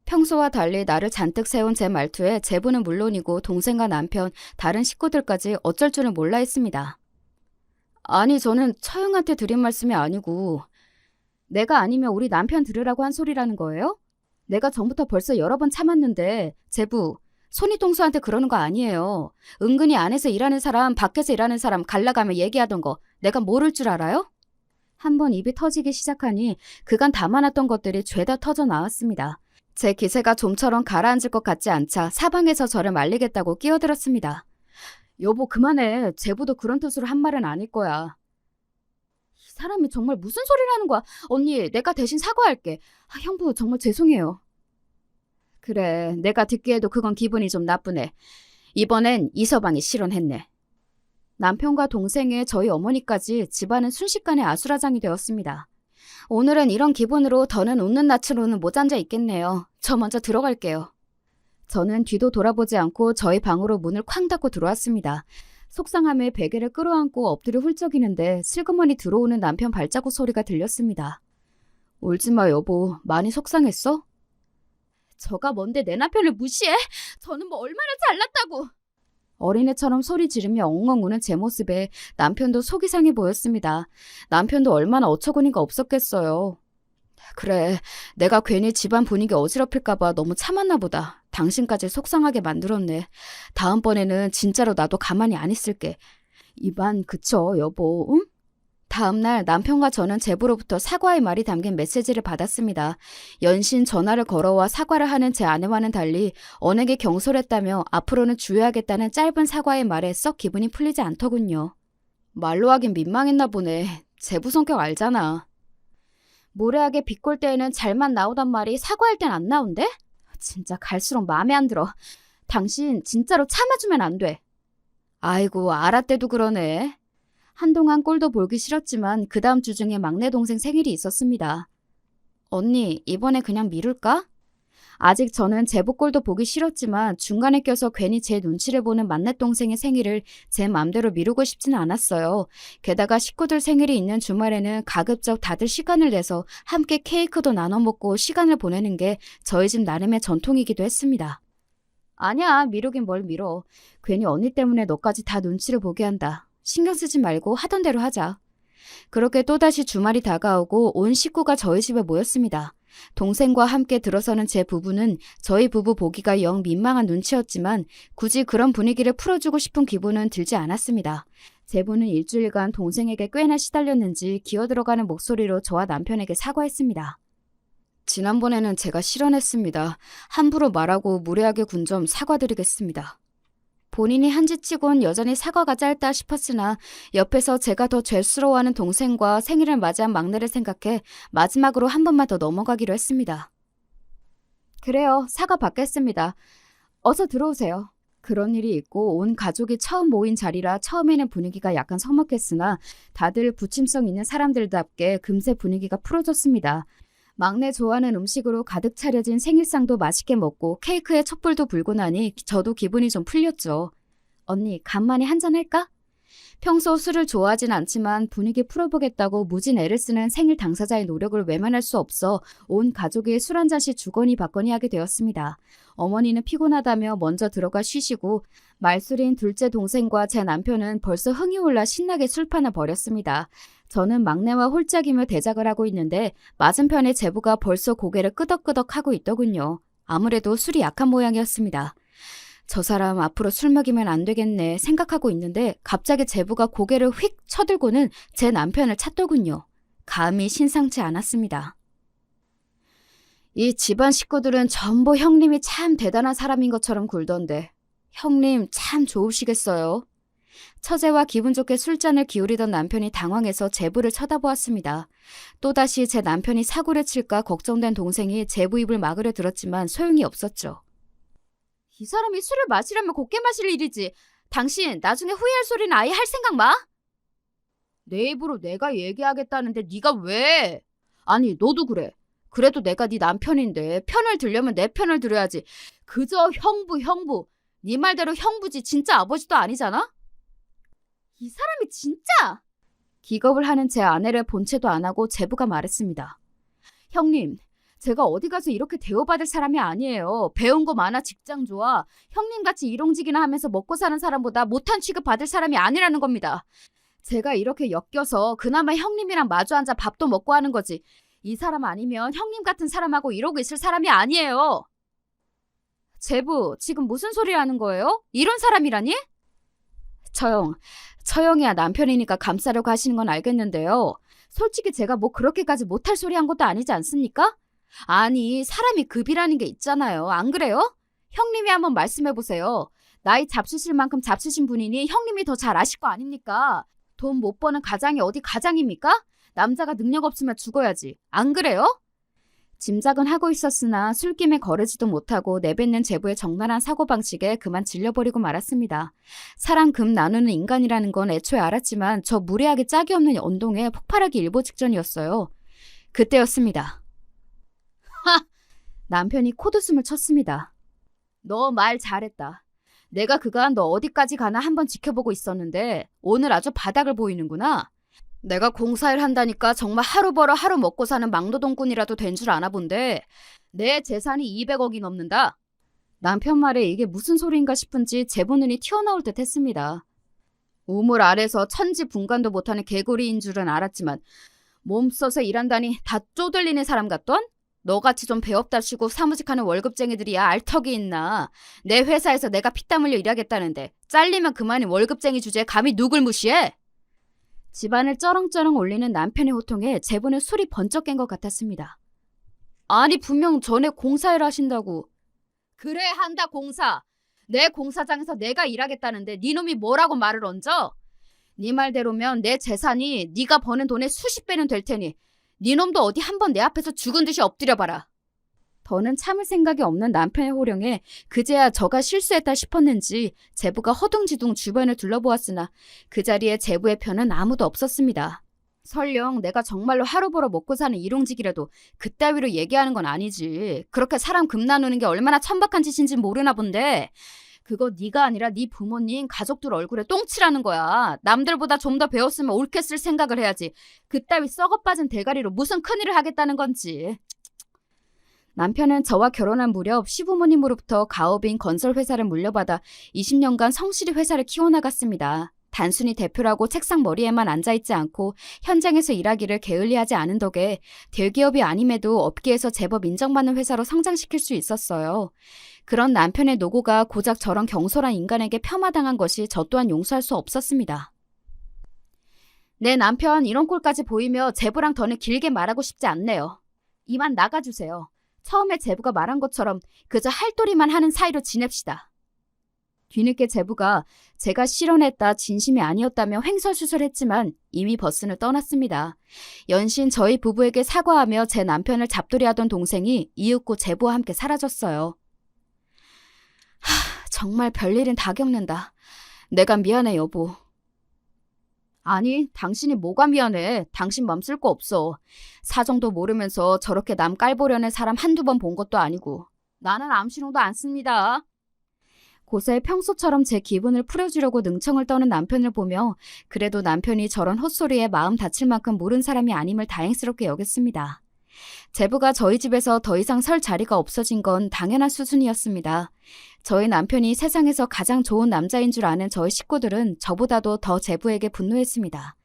[SPEAKER 1] 평소와 달리 나를 잔뜩 세운 제 말투에 제부는 물론이고 동생과 남편, 다른 식구들까지 어쩔 줄을 몰라 했습니다. 아니 저는 처형한테 드린 말씀이 아니고 내가 아니면 우리 남편 들으라고 한 소리라는 거예요? 내가 전부터 벌써 여러 번 참았는데 제부, 손이동수한테 그러는 거 아니에요. 은근히 안에서 일하는 사람, 밖에서 일하는 사람 갈라가며 얘기하던 거 내가 모를 줄 알아요? 한번 입이 터지기 시작하니 그간 담아놨던 것들이 죄다 터져 나왔습니다. 제 기세가 좀처럼 가라앉을 것 같지 않자 사방에서 저를 말리겠다고 끼어들었습니다. 여보 그만해. 제부도 그런 뜻으로 한 말은 아닐 거야. 이 사람이 정말 무슨 소리를 하는 거야. 언니 내가 대신 사과할게. 형부 정말 죄송해요. 그래 내가 듣기에도 그건 기분이 좀 나쁘네. 이번엔 이서방이 실언했네. 남편과 동생의 저희 어머니까지 집안은 순식간에 아수라장이 되었습니다. 오늘은 이런 기분으로 더는 웃는 낯으로는 못 앉아 있겠네요. 저 먼저 들어갈게요. 저는 뒤도 돌아보지 않고 저희 방으로 문을 쾅 닫고 들어왔습니다. 속상함에 베개를 끌어안고 엎드려 훌쩍이는데 슬그머니 들어오는 남편 발자국 소리가 들렸습니다. 울지마 여보, 많이 속상했어? 저가 뭔데 내 남편을 무시해? 저는 뭐 얼마나 잘났다고. 어린애처럼 소리 지르며 엉엉 우는 제 모습에 남편도 속이 상해 보였습니다. 남편도 얼마나 어처구니가 없었겠어요. 그래, 내가 괜히 집안 분위기 어지럽힐까봐 너무 참았나 보다. 당신까지 속상하게 만들었네. 다음번에는 진짜로 나도 가만히 안 있을게. 입안 그쳐, 여보, 응? 다음날 남편과 저는 제부로부터 사과의 말이 담긴 메시지를 받았습니다. 연신 전화를 걸어와 사과를 하는 제 아내와는 달리 언에게 경솔했다며 앞으로는 주의하겠다는 짧은 사과의 말에 썩 기분이 풀리지 않더군요. 말로 하긴 민망했나 보네. 제부 성격 알잖아. 무례하게 비꼴 때에는 잘만 나오단 말이 사과할 땐 안 나온대? 진짜 갈수록 마음에 안 들어. 당신 진짜로 참아주면 안 돼. 아이고 알았대도 그러네. 한동안 꼴도 보기 싫었지만 그 다음 주 중에 막내 동생 생일이 있었습니다. 언니 이번에 그냥 미룰까? 아직 저는 제부 꼴도 보기 싫었지만 중간에 껴서 괜히 제 눈치를 보는 막내 동생의 생일을 제 맘대로 미루고 싶지는 않았어요. 게다가 식구들 생일이 있는 주말에는 가급적 다들 시간을 내서 함께 케이크도 나눠 먹고 시간을 보내는 게 저희 집 나름의 전통이기도 했습니다. 아니야 미루긴 뭘 미뤄. 괜히 언니 때문에 너까지 다 눈치를 보게 한다. 신경 쓰지 말고 하던 대로 하자. 그렇게 또다시 주말이 다가오고 온 식구가 저희 집에 모였습니다. 동생과 함께 들어서는 제 부부는 저희 부부 보기가 영 민망한 눈치였지만 굳이 그런 분위기를 풀어주고 싶은 기분은 들지 않았습니다. 제부는 일주일간 동생에게 꽤나 시달렸는지 기어들어가는 목소리로 저와 남편에게 사과했습니다. 지난번에는 제가 실언했습니다. 함부로 말하고 무례하게 군 점 사과드리겠습니다. 본인이 한 짓 치곤 여전히 사과가 짧다 싶었으나 옆에서 제가 더 죄스러워하는 동생과 생일을 맞이한 막내를 생각해 마지막으로 한 번만 더 넘어가기로 했습니다. 그래요. 사과 받겠습니다. 어서 들어오세요. 그런 일이 있고 온 가족이 처음 모인 자리라 처음에는 분위기가 약간 서먹했으나 다들 부침성 있는 사람들답게 금세 분위기가 풀어졌습니다. 막내 좋아하는 음식으로 가득 차려진 생일상도 맛있게 먹고 케이크에 촛불도 불고 나니 저도 기분이 좀 풀렸죠. 언니, 간만에 한잔 할까? 평소 술을 좋아하진 않지만 분위기 풀어보겠다고 무진 애를 쓰는 생일 당사자의 노력을 외면할 수 없어 온 가족이 술 한 잔씩 주거니 받거니 하게 되었습니다. 어머니는 피곤하다며 먼저 들어가 쉬시고 말술인 둘째 동생과 제 남편은 벌써 흥이 올라 신나게 술판을 벌였습니다. 저는 막내와 홀짝이며 대작을 하고 있는데 맞은편의 제부가 벌써 고개를 끄덕끄덕 하고 있더군요. 아무래도 술이 약한 모양이었습니다. 저 사람 앞으로 술 먹이면 안 되겠네 생각하고 있는데 갑자기 제부가 고개를 휙 쳐들고는 제 남편을 찾더군요. 감이 심상치 않았습니다. 이 집안 식구들은 전부 형님이 참 대단한 사람인 것처럼 굴던데 형님 참 좋으시겠어요. 처제와 기분 좋게 술잔을 기울이던 남편이 당황해서 제부를 쳐다보았습니다. 또다시 제 남편이 사고를 칠까 걱정된 동생이 제부 입을 막으려 들었지만 소용이 없었죠. 이 사람이 술을 마시려면 곱게 마실 일이지. 당신 나중에 후회할 소리는 아예 할 생각 마. 내 입으로 내가 얘기하겠다는데 네가 왜? 아니 너도 그래. 그래도 내가 네 남편인데 편을 들려면 내 편을 들어야지. 그저 형부. 네 말대로 형부지 진짜 아버지도 아니잖아? 이 사람이 진짜! 기겁을 하는 제 아내를 본체도 안 하고 제부가 말했습니다. 형님, 제가 어디 가서 이렇게 대우받을 사람이 아니에요. 배운 거 많아 직장 좋아. 형님같이 일용직이나 하면서 먹고 사는 사람보다 못한 취급 받을 사람이 아니라는 겁니다. 제가 이렇게 엮여서 그나마 형님이랑 마주 앉아 밥도 먹고 하는 거지. 이 사람 아니면 형님 같은 사람하고 이러고 있을 사람이 아니에요. 제부, 지금 무슨 소리 하는 거예요? 이런 사람이라니? 처형이야 남편이니까 감싸려고 하시는 건 알겠는데요. 솔직히 제가 뭐 그렇게까지 못할 소리 한 것도 아니지 않습니까? 아니 사람이 급이라는 게 있잖아요. 안 그래요? 형님이 한번 말씀해보세요. 나이 잡수실 만큼 잡수신 분이니 형님이 더 잘 아실 거 아닙니까? 돈 못 버는 가장이 어디 가장입니까? 남자가 능력 없으면 죽어야지. 안 그래요? 짐작은 하고 있었으나 술김에 거르지도 못하고 내뱉는 제부의 적나라한 사고방식에 그만 질려버리고 말았습니다. 사랑 금 나누는 인간이라는 건 애초에 알았지만 저 무례하게 짝이 없는 언동에 폭발하기 일보 직전이었어요. 그때였습니다. 하! 남편이 코드숨을 쳤습니다. 너 말 잘했다. 내가 그간 너 어디까지 가나 한번 지켜보고 있었는데 오늘 아주 바닥을 보이는구나. 내가 공사일 한다니까 정말 하루 벌어 하루 먹고 사는 막노동꾼이라도 된 줄 아나 본데 내 재산이 200억이 넘는다. 남편 말에 이게 무슨 소리인가 싶은지 제부 눈이 튀어나올 듯 했습니다. 우물 아래서 천지분간도 못하는 개구리인 줄은 알았지만 몸 써서 일한다니 다 쪼들리는 사람 같던? 너같이 좀 배업다시고 사무직하는 월급쟁이들이야 알 턱이 있나. 내 회사에서 내가 피땀 흘려 일하겠다는데 잘리면 그만인 월급쟁이 주제에 감히 누굴 무시해? 집안을 쩌렁쩌렁 올리는 남편의 호통에 제부는 술이 번쩍 깬 것 같았습니다. 아니 분명 전에 공사일 하신다고. 그래 한다 공사. 내 공사장에서 내가 일하겠다는데 네 놈이 뭐라고 말을 얹어? 네 말대로면 내 재산이 네가 버는 돈의 수십 배는 될 테니 네 놈도 어디 한번 내 앞에서 죽은 듯이 엎드려봐라. 더는 참을 생각이 없는 남편의 호령에 그제야 저가 실수했다 싶었는지 제부가 허둥지둥 주변을 둘러보았으나 그 자리에 제부의 편은 아무도 없었습니다. 설령 내가 정말로 하루 벌어 먹고 사는 일용직이라도 그따위로 얘기하는 건 아니지. 그렇게 사람 금 나누는 게 얼마나 천박한 짓인지 모르나 본데 그거 네가 아니라 네 부모님 가족들 얼굴에 똥칠하는 거야. 남들보다 좀 더 배웠으면 옳게 쓸 생각을 해야지. 그따위 썩어빠진 대가리로 무슨 큰일을 하겠다는 건지. 남편은 저와 결혼한 무렵 시부모님으로부터 가업인 건설회사를 물려받아 20년간 성실히 회사를 키워나갔습니다. 단순히 대표라고 책상 머리에만 앉아있지 않고 현장에서 일하기를 게을리하지 않은 덕에 대기업이 아님에도 업계에서 제법 인정받는 회사로 성장시킬 수 있었어요. 그런 남편의 노고가 고작 저런 경솔한 인간에게 폄하당한 것이 저 또한 용서할 수 없었습니다. 내 남편 이런 꼴까지 보이며 제부랑 더는 길게 말하고 싶지 않네요. 이만 나가주세요. 처음에 제부가 말한 것처럼 그저 할도리만 하는 사이로 지냅시다. 뒤늦게 제부가 제가 실언했다 진심이 아니었다며 횡설수설했지만 이미 버스는 떠났습니다. 연신 저희 부부에게 사과하며 제 남편을 잡돌이하던 동생이 이윽고 제부와 함께 사라졌어요. 정말 별일은 다 겪는다. 내가 미안해, 여보. 아니, 당신이 뭐가 미안해. 당신 맘 쓸 거 없어. 사정도 모르면서 저렇게 남 깔보려는 사람 한두 번 본 것도 아니고. 나는 암시롱도 안 씁니다. 고세 평소처럼 제 기분을 풀어주려고 능청을 떠는 남편을 보며 그래도 남편이 저런 헛소리에 마음 다칠 만큼 모른 사람이 아님을 다행스럽게 여겼습니다. 제부가 저희 집에서 더 이상 설 자리가 없어진 건 당연한 수순이었습니다. 저희 남편이 세상에서 가장 좋은 남자인 줄 아는 저희 식구들은 저보다도 더 제부에게 분노했습니다.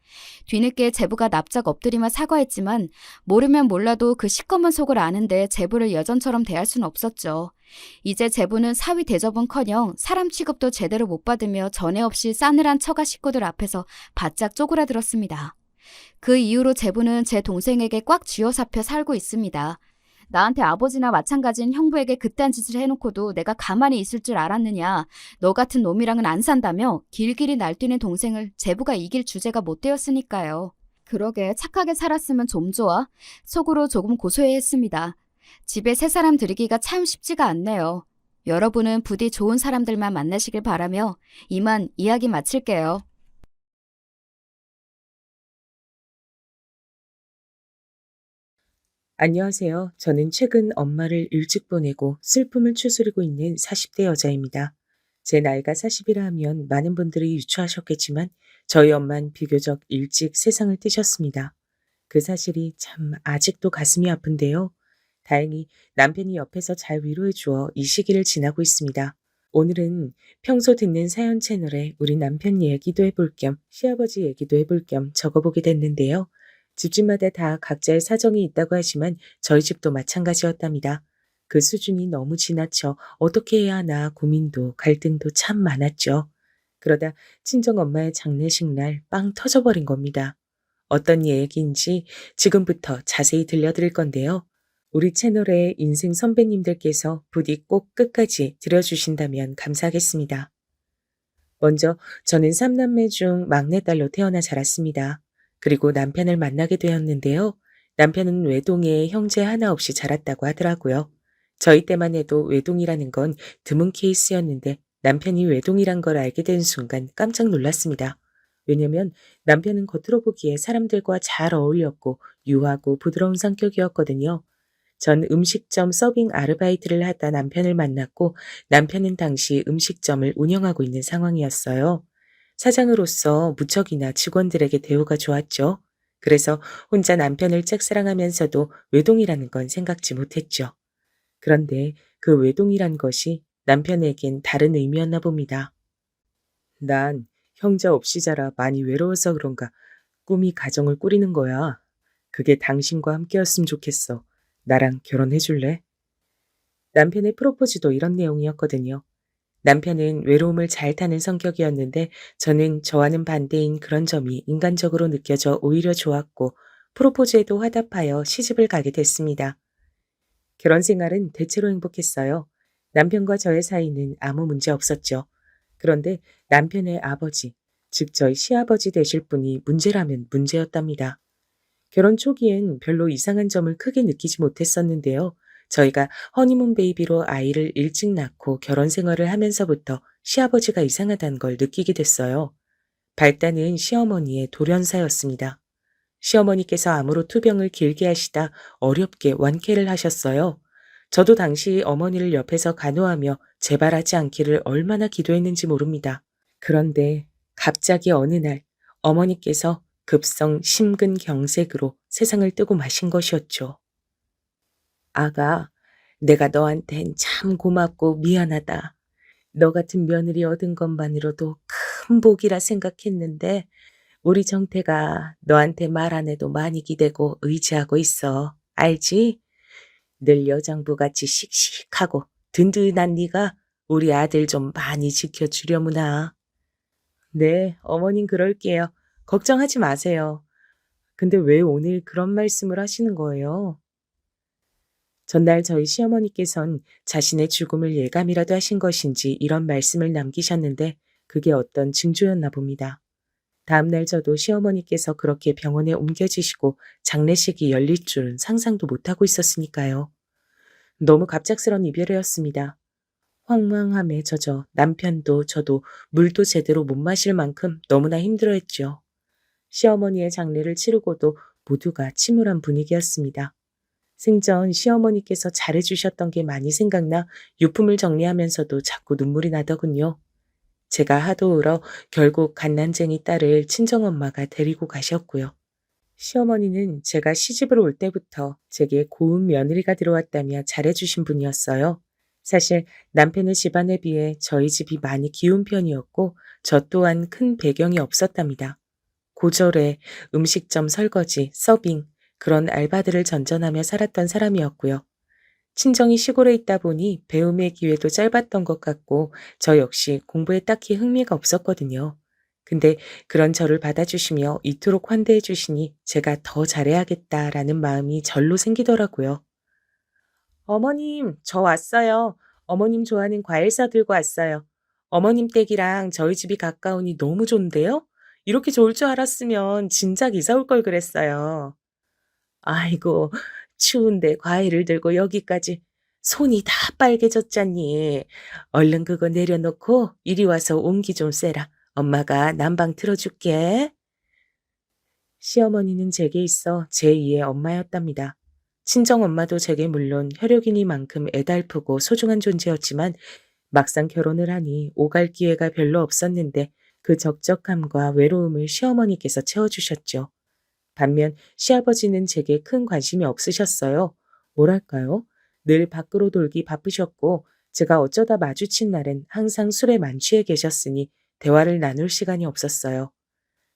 [SPEAKER 1] 뒤늦게 제부가 납작 엎드리며 사과했지만 모르면 몰라도 그 시꺼먼 속을 아는데 제부를 여전처럼 대할 수는 없었죠. 이제 제부는 사위 대접은커녕 사람 취급도 제대로 못 받으며 전에 없이 싸늘한 처가 식구들 앞에서 바짝 쪼그라들었습니다. 그 이후로 제부는 제 동생에게 꽉 쥐어잡혀 살고 있습니다. 나한테 아버지나 마찬가지인 형부에게 그딴 짓을 해놓고도 내가 가만히 있을 줄 알았느냐. 너 같은 놈이랑은 안 산다며 길길이 날뛰는 동생을 제부가 이길 주제가 못 되었으니까요. 그러게 착하게 살았으면 좀 좋아. 속으로 조금 고소해했습니다. 집에 새 사람 들이기가 참 쉽지가 않네요. 여러분은 부디 좋은 사람들만 만나시길 바라며 이만 이야기 마칠게요.
[SPEAKER 2] 안녕하세요. 저는 최근 엄마를 일찍 보내고 슬픔을 추스리고 있는 40대 여자입니다. 제 나이가 40이라 하면 많은 분들이 유추하셨겠지만 저희 엄만 비교적 일찍 세상을 뜨셨습니다. 그 사실이 참 아직도 가슴이 아픈데요. 다행히 남편이 옆에서 잘 위로해 주어 이 시기를 지나고 있습니다. 오늘은 평소 듣는 사연 채널에 우리 남편 얘기도 해볼 겸 시아버지 얘기도 해볼 겸 적어보게 됐는데요. 집집마다 다 각자의 사정이 있다고 하지만 저희 집도 마찬가지였답니다. 그 수준이 너무 지나쳐 어떻게 해야 하나 고민도 갈등도 참 많았죠. 그러다 친정엄마의 장례식 날 빵 터져버린 겁니다. 어떤 얘기인지 지금부터 자세히 들려드릴 건데요. 우리 채널의 인생 선배님들께서 부디 꼭 끝까지 들어주신다면 감사하겠습니다. 먼저 저는 3남매 중 막내딸로 태어나 자랐습니다. 그리고 남편을 만나게 되었는데요. 남편은 외동에 형제 하나 없이 자랐다고 하더라고요. 저희 때만 해도 외동이라는 건 드문 케이스였는데 남편이 외동이란 걸 알게 된 순간 깜짝 놀랐습니다. 왜냐면 남편은 겉으로 보기에 사람들과 잘 어울렸고 유하고 부드러운 성격이었거든요. 전 음식점 서빙 아르바이트를 하다 남편을 만났고 남편은 당시 음식점을 운영하고 있는 상황이었어요. 사장으로서 무척이나 직원들에게 대우가 좋았죠. 그래서 혼자 남편을 짝사랑하면서도 외동이라는 건 생각지 못했죠. 그런데 그 외동이란 것이 남편에겐 다른 의미였나 봅니다. 난 형제 없이 자라 많이 외로워서 그런가 꿈이 가정을 꾸리는 거야. 그게 당신과 함께였으면 좋겠어. 나랑 결혼해 줄래? 남편의 프로포즈도 이런 내용이었거든요. 남편은 외로움을 잘 타는 성격이었는데 저는 저와는 반대인 그런 점이 인간적으로 느껴져 오히려 좋았고 프로포즈에도 화답하여 시집을 가게 됐습니다. 결혼 생활은 대체로 행복했어요. 남편과 저의 사이는 아무 문제 없었죠. 그런데 남편의 아버지, 즉 저희 시아버지 되실 분이 문제라면 문제였답니다. 결혼 초기엔 별로 이상한 점을 크게 느끼지 못했었는데요. 저희가 허니문 베이비로 아이를 일찍 낳고 결혼 생활을 하면서부터 시아버지가 이상하다는 걸 느끼게 됐어요. 발단은 시어머니의 돌연사였습니다. 시어머니께서 암으로 투병을 길게 하시다 어렵게 완쾌를 하셨어요. 저도 당시 어머니를 옆에서 간호하며 재발하지 않기를 얼마나 기도했는지 모릅니다. 그런데 갑자기 어느 날 어머니께서 급성 심근경색으로 세상을 뜨고 마신 것이었죠. 아가, 내가 너한텐 참 고맙고 미안하다. 너 같은 며느리 얻은 것만으로도 큰 복이라 생각했는데 우리 정태가 너한테 말 안 해도 많이 기대고 의지하고 있어. 알지? 늘 여장부같이 씩씩하고 든든한 네가 우리 아들 좀 많이 지켜주려무나. 네, 어머님 그럴게요. 걱정하지 마세요. 근데 왜 오늘 그런 말씀을 하시는 거예요? 전날 저희 시어머니께선 자신의 죽음을 예감이라도 하신 것인지 이런 말씀을 남기셨는데 그게 어떤 징조였나 봅니다. 다음날 저도 시어머니께서 그렇게 병원에 옮겨지시고 장례식이 열릴 줄은 상상도 못하고 있었으니까요. 너무 갑작스런 이별이었습니다. 황망함에 젖어 남편도 저도 물도 제대로 못 마실 만큼 너무나 힘들어했죠. 시어머니의 장례를 치르고도 모두가 침울한 분위기였습니다. 생전 시어머니께서 잘해주셨던 게 많이 생각나 유품을 정리하면서도 자꾸 눈물이 나더군요. 제가 하도 울어 결국 갓난쟁이 딸을 친정엄마가 데리고 가셨고요. 시어머니는 제가 시집을 올 때부터 제게 고운 며느리가 들어왔다며 잘해주신 분이었어요. 사실 남편의 집안에 비해 저희 집이 많이 기운 편이었고 저 또한 큰 배경이 없었답니다. 고절에 음식점 설거지, 서빙, 그런 알바들을 전전하며 살았던 사람이었고요. 친정이 시골에 있다 보니 배움의 기회도 짧았던 것 같고 저 역시 공부에 딱히 흥미가 없었거든요. 근데 그런 저를 받아주시며 이토록 환대해 주시니 제가 더 잘해야겠다라는 마음이 절로 생기더라고요. 어머님, 저 왔어요. 어머님 좋아하는 과일 사들고 왔어요. 어머님 댁이랑 저희 집이 가까우니 너무 좋은데요? 이렇게 좋을 줄 알았으면 진작 이사 올 걸 그랬어요. 아이고, 추운데 과일을 들고 여기까지 손이 다 빨개졌잖니. 얼른 그거 내려놓고 이리 와서 온기 좀 쐬라. 엄마가 난방 틀어줄게. 시어머니는 제게 있어 제2의 엄마였답니다. 친정엄마도 제게 물론 혈육이니만큼 애달프고 소중한 존재였지만 막상 결혼을 하니 오갈 기회가 별로 없었는데 그 적적함과 외로움을 시어머니께서 채워주셨죠. 반면 시아버지는 제게 큰 관심이 없으셨어요. 뭐랄까요? 늘 밖으로 돌기 바쁘셨고 제가 어쩌다 마주친 날엔 항상 술에 만취해 계셨으니 대화를 나눌 시간이 없었어요.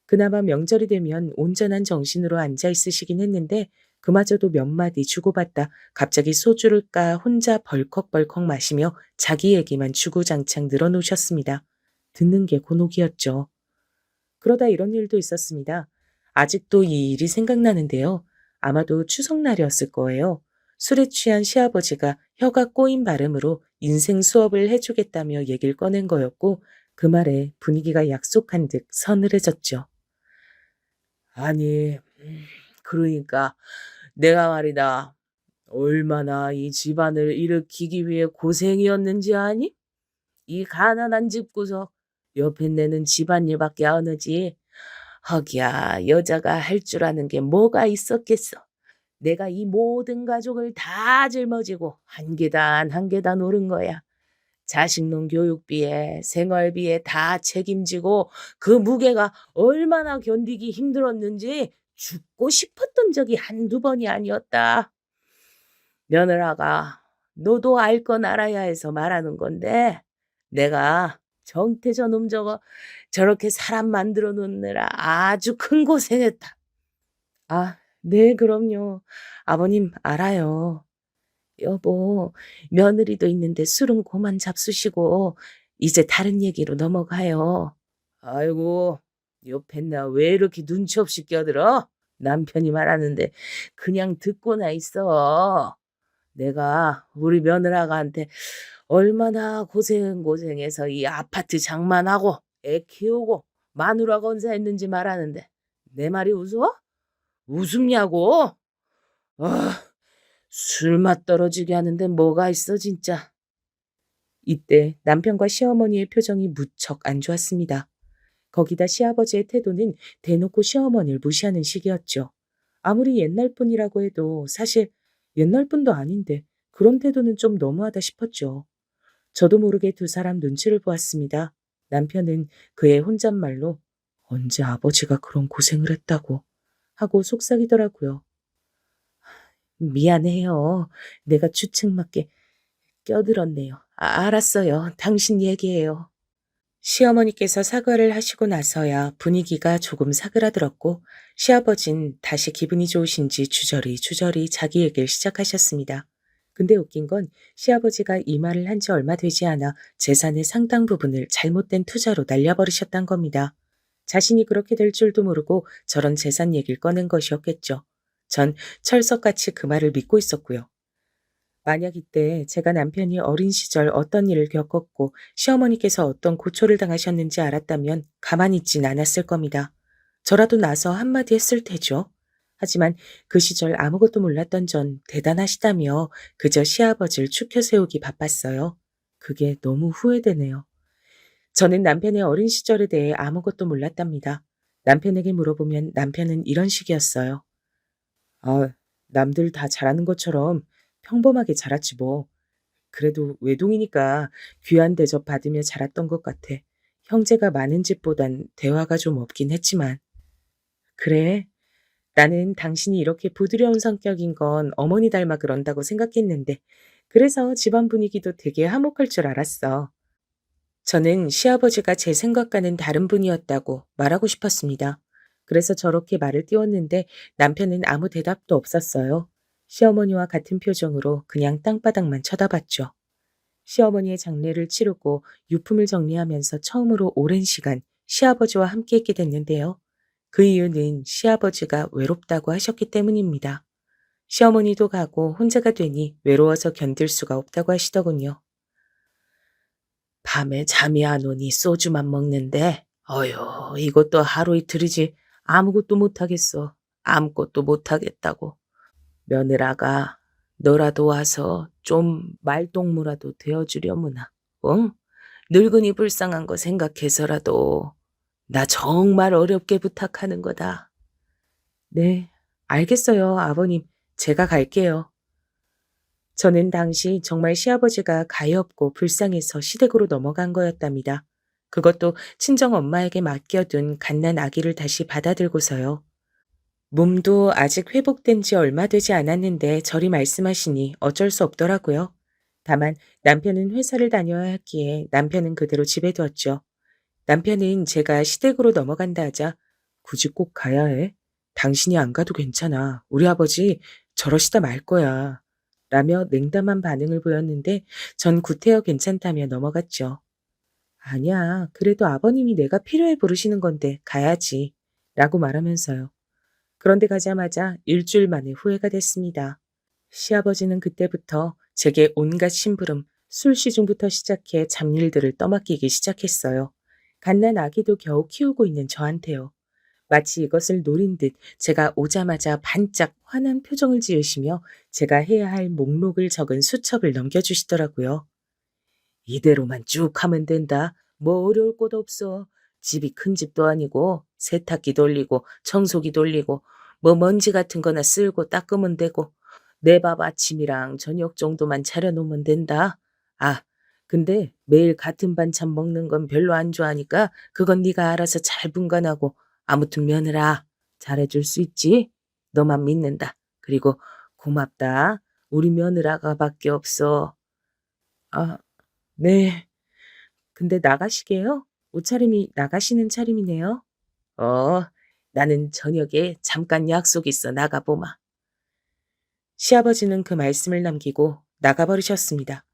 [SPEAKER 2] 그나마 명절이 되면 온전한 정신으로 앉아 있으시긴 했는데 그마저도 몇 마디 주고받다 갑자기 소주를 까 혼자 벌컥벌컥 마시며 자기 얘기만 주구장창 늘어놓으셨습니다. 듣는 게 곤혹이었죠. 그러다 이런 일도 있었습니다. 아직도 이 일이 생각나는데요. 아마도 추석날이었을 거예요. 술에 취한 시아버지가 혀가 꼬인 발음으로 인생 수업을 해주겠다며 얘기를 꺼낸 거였고 그 말에 분위기가 약속한 듯 서늘해졌죠. 아니, 그러니까 내가 말이다. 얼마나 이 집안을 일으키기 위해 고생이었는지 아니? 이 가난한 집구석 옆에 내는 집안일밖에 안 하지. 허기야, 여자가 할 줄 아는 게 뭐가 있었겠어. 내가 이 모든 가족을 다 짊어지고 한 계단 한 계단 오른 거야. 자식놈 교육비에 생활비에 다 책임지고 그 무게가 얼마나 견디기 힘들었는지 죽고 싶었던 적이 한두 번이 아니었다. 며느라가 너도 알 건 알아야 해서 말하는 건데 내가 정태 저놈 저거 저렇게 사람 만들어 놓느라 아주 큰 고생했다. 아, 네, 그럼요. 아버님 알아요. 여보, 며느리도 있는데 술은 그만 잡수시고 이제 다른 얘기로 넘어가요. 아이고, 옆에 나 왜 이렇게 눈치 없이 껴들어? 남편이 말하는데 그냥 듣고나 있어. 내가 우리 며느라가한테 얼마나 고생해서 이 아파트 장만하고 애 키우고 마누라 건사했는지 말하는데 내 말이 웃어? 웃음냐고? 아, 술맛 떨어지게 하는데 뭐가 있어 진짜. 이때 남편과 시어머니의 표정이 무척 안 좋았습니다. 거기다 시아버지의 태도는 대놓고 시어머니를 무시하는 식이었죠. 아무리 옛날 분이라고 해도 사실 옛날 분도 아닌데 그런 태도는 좀 너무하다 싶었죠. 저도 모르게 두 사람 눈치를 보았습니다. 남편은 그의 혼잣말로 언제 아버지가 그런 고생을 했다고 하고 속삭이더라고요. 미안해요. 내가 주책맞게 껴들었네요. 알았어요. 당신 얘기해요. 시어머니께서 사과를 하시고 나서야 분위기가 조금 사그라들었고 시아버진 다시 기분이 좋으신지 주저리 자기 얘기를 시작하셨습니다. 근데 웃긴 건 시아버지가 이 말을 한 지 얼마 되지 않아 재산의 상당 부분을 잘못된 투자로 날려버리셨단 겁니다. 자신이 그렇게 될 줄도 모르고 저런 재산 얘기를 꺼낸 것이었겠죠. 전 철석같이 그 말을 믿고 있었고요. 만약 이때 제가 남편이 어린 시절 어떤 일을 겪었고 시어머니께서 어떤 고초를 당하셨는지 알았다면 가만히 있진 않았을 겁니다. 저라도 나서 한마디 했을 테죠. 하지만 그 시절 아무것도 몰랐던 전 대단하시다며 그저 시아버지를 추켜 세우기 바빴어요. 그게 너무 후회되네요. 저는 남편의 어린 시절에 대해 아무것도 몰랐답니다. 남편에게 물어보면 남편은 이런 식이었어요. 아, 남들 다 잘하는 것처럼 평범하게 자랐지 뭐. 그래도 외동이니까 귀한 대접 받으며 자랐던 것 같아. 형제가 많은 집보단 대화가 좀 없긴 했지만. 그래, 나는 당신이 이렇게 부드러운 성격인 건 어머니 닮아 그런다고 생각했는데, 그래서 집안 분위기도 되게 화목할 줄 알았어. 저는 시아버지가 제 생각과는 다른 분이었다고 말하고 싶었습니다. 그래서 저렇게 말을 띄웠는데 남편은 아무 대답도 없었어요. 시어머니와 같은 표정으로 그냥 땅바닥만 쳐다봤죠. 시어머니의 장례를 치르고 유품을 정리하면서 처음으로 오랜 시간 시아버지와 함께 있게 됐는데요. 그 이유는 시아버지가 외롭다고 하셨기 때문입니다. 시어머니도 가고 혼자가 되니 외로워서 견딜 수가 없다고 하시더군요. 밤에 잠이 안 오니 소주만 먹는데, 어휴, 이것도 하루 이틀이지 아무것도 못하겠어. 아무것도 못하겠다고. 며느라가 너라도 와서 좀 말동무라도 되어주려무나. 응? 늙은이 불쌍한 거 생각해서라도 나 정말 어렵게 부탁하는 거다. 네, 알겠어요, 아버님. 제가 갈게요. 저는 당시 정말 시아버지가 가엾고 불쌍해서 시댁으로 넘어간 거였답니다. 그것도 친정 엄마에게 맡겨둔 갓난 아기를 다시 받아들고서요. 몸도 아직 회복된 지 얼마 되지 않았는데 저리 말씀하시니 어쩔 수 없더라고요. 다만 남편은 회사를 다녀야 했기에 남편은 그대로 집에 두었죠. 남편은 제가 시댁으로 넘어간다 하자 굳이 꼭 가야 해? 당신이 안 가도 괜찮아. 우리 아버지 저러시다 말 거야. 라며 냉담한 반응을 보였는데 전 구태여 괜찮다며 넘어갔죠. 아니야. 그래도 아버님이 내가 필요해 부르시는 건데 가야지. 라고 말하면서요. 그런데 가자마자 일주일 만에 후회가 됐습니다. 시아버지는 그때부터 제게 온갖 심부름, 술 시중부터 시작해 잡일들을 떠맡기기 시작했어요. 갓난 아기도 겨우 키우고 있는 저한테요. 마치 이것을 노린 듯 제가 오자마자 반짝 환한 표정을 지으시며 제가 해야 할 목록을 적은 수첩을 넘겨주시더라고요. 이대로만 쭉 하면 된다. 뭐 어려울 것 없어. 집이 큰 집도 아니고 세탁기 돌리고 청소기 돌리고 뭐 먼지 같은 거나 쓸고 닦으면 되고 내 밥 아침이랑 저녁 정도만 차려놓으면 된다. 아, 근데 매일 같은 반찬 먹는 건 별로 안 좋아하니까 그건 네가 알아서 잘 분간하고 아무튼 며느라 잘해줄 수 있지? 너만 믿는다. 그리고 고맙다. 우리 며느라가 밖에 없어. 아, 네. 근데 나가시게요? 옷차림이 나가시는 차림이네요. 어, 나는 저녁에 잠깐 약속 있어 나가보마. 시아버지는 그 말씀을 남기고 나가버리셨습니다.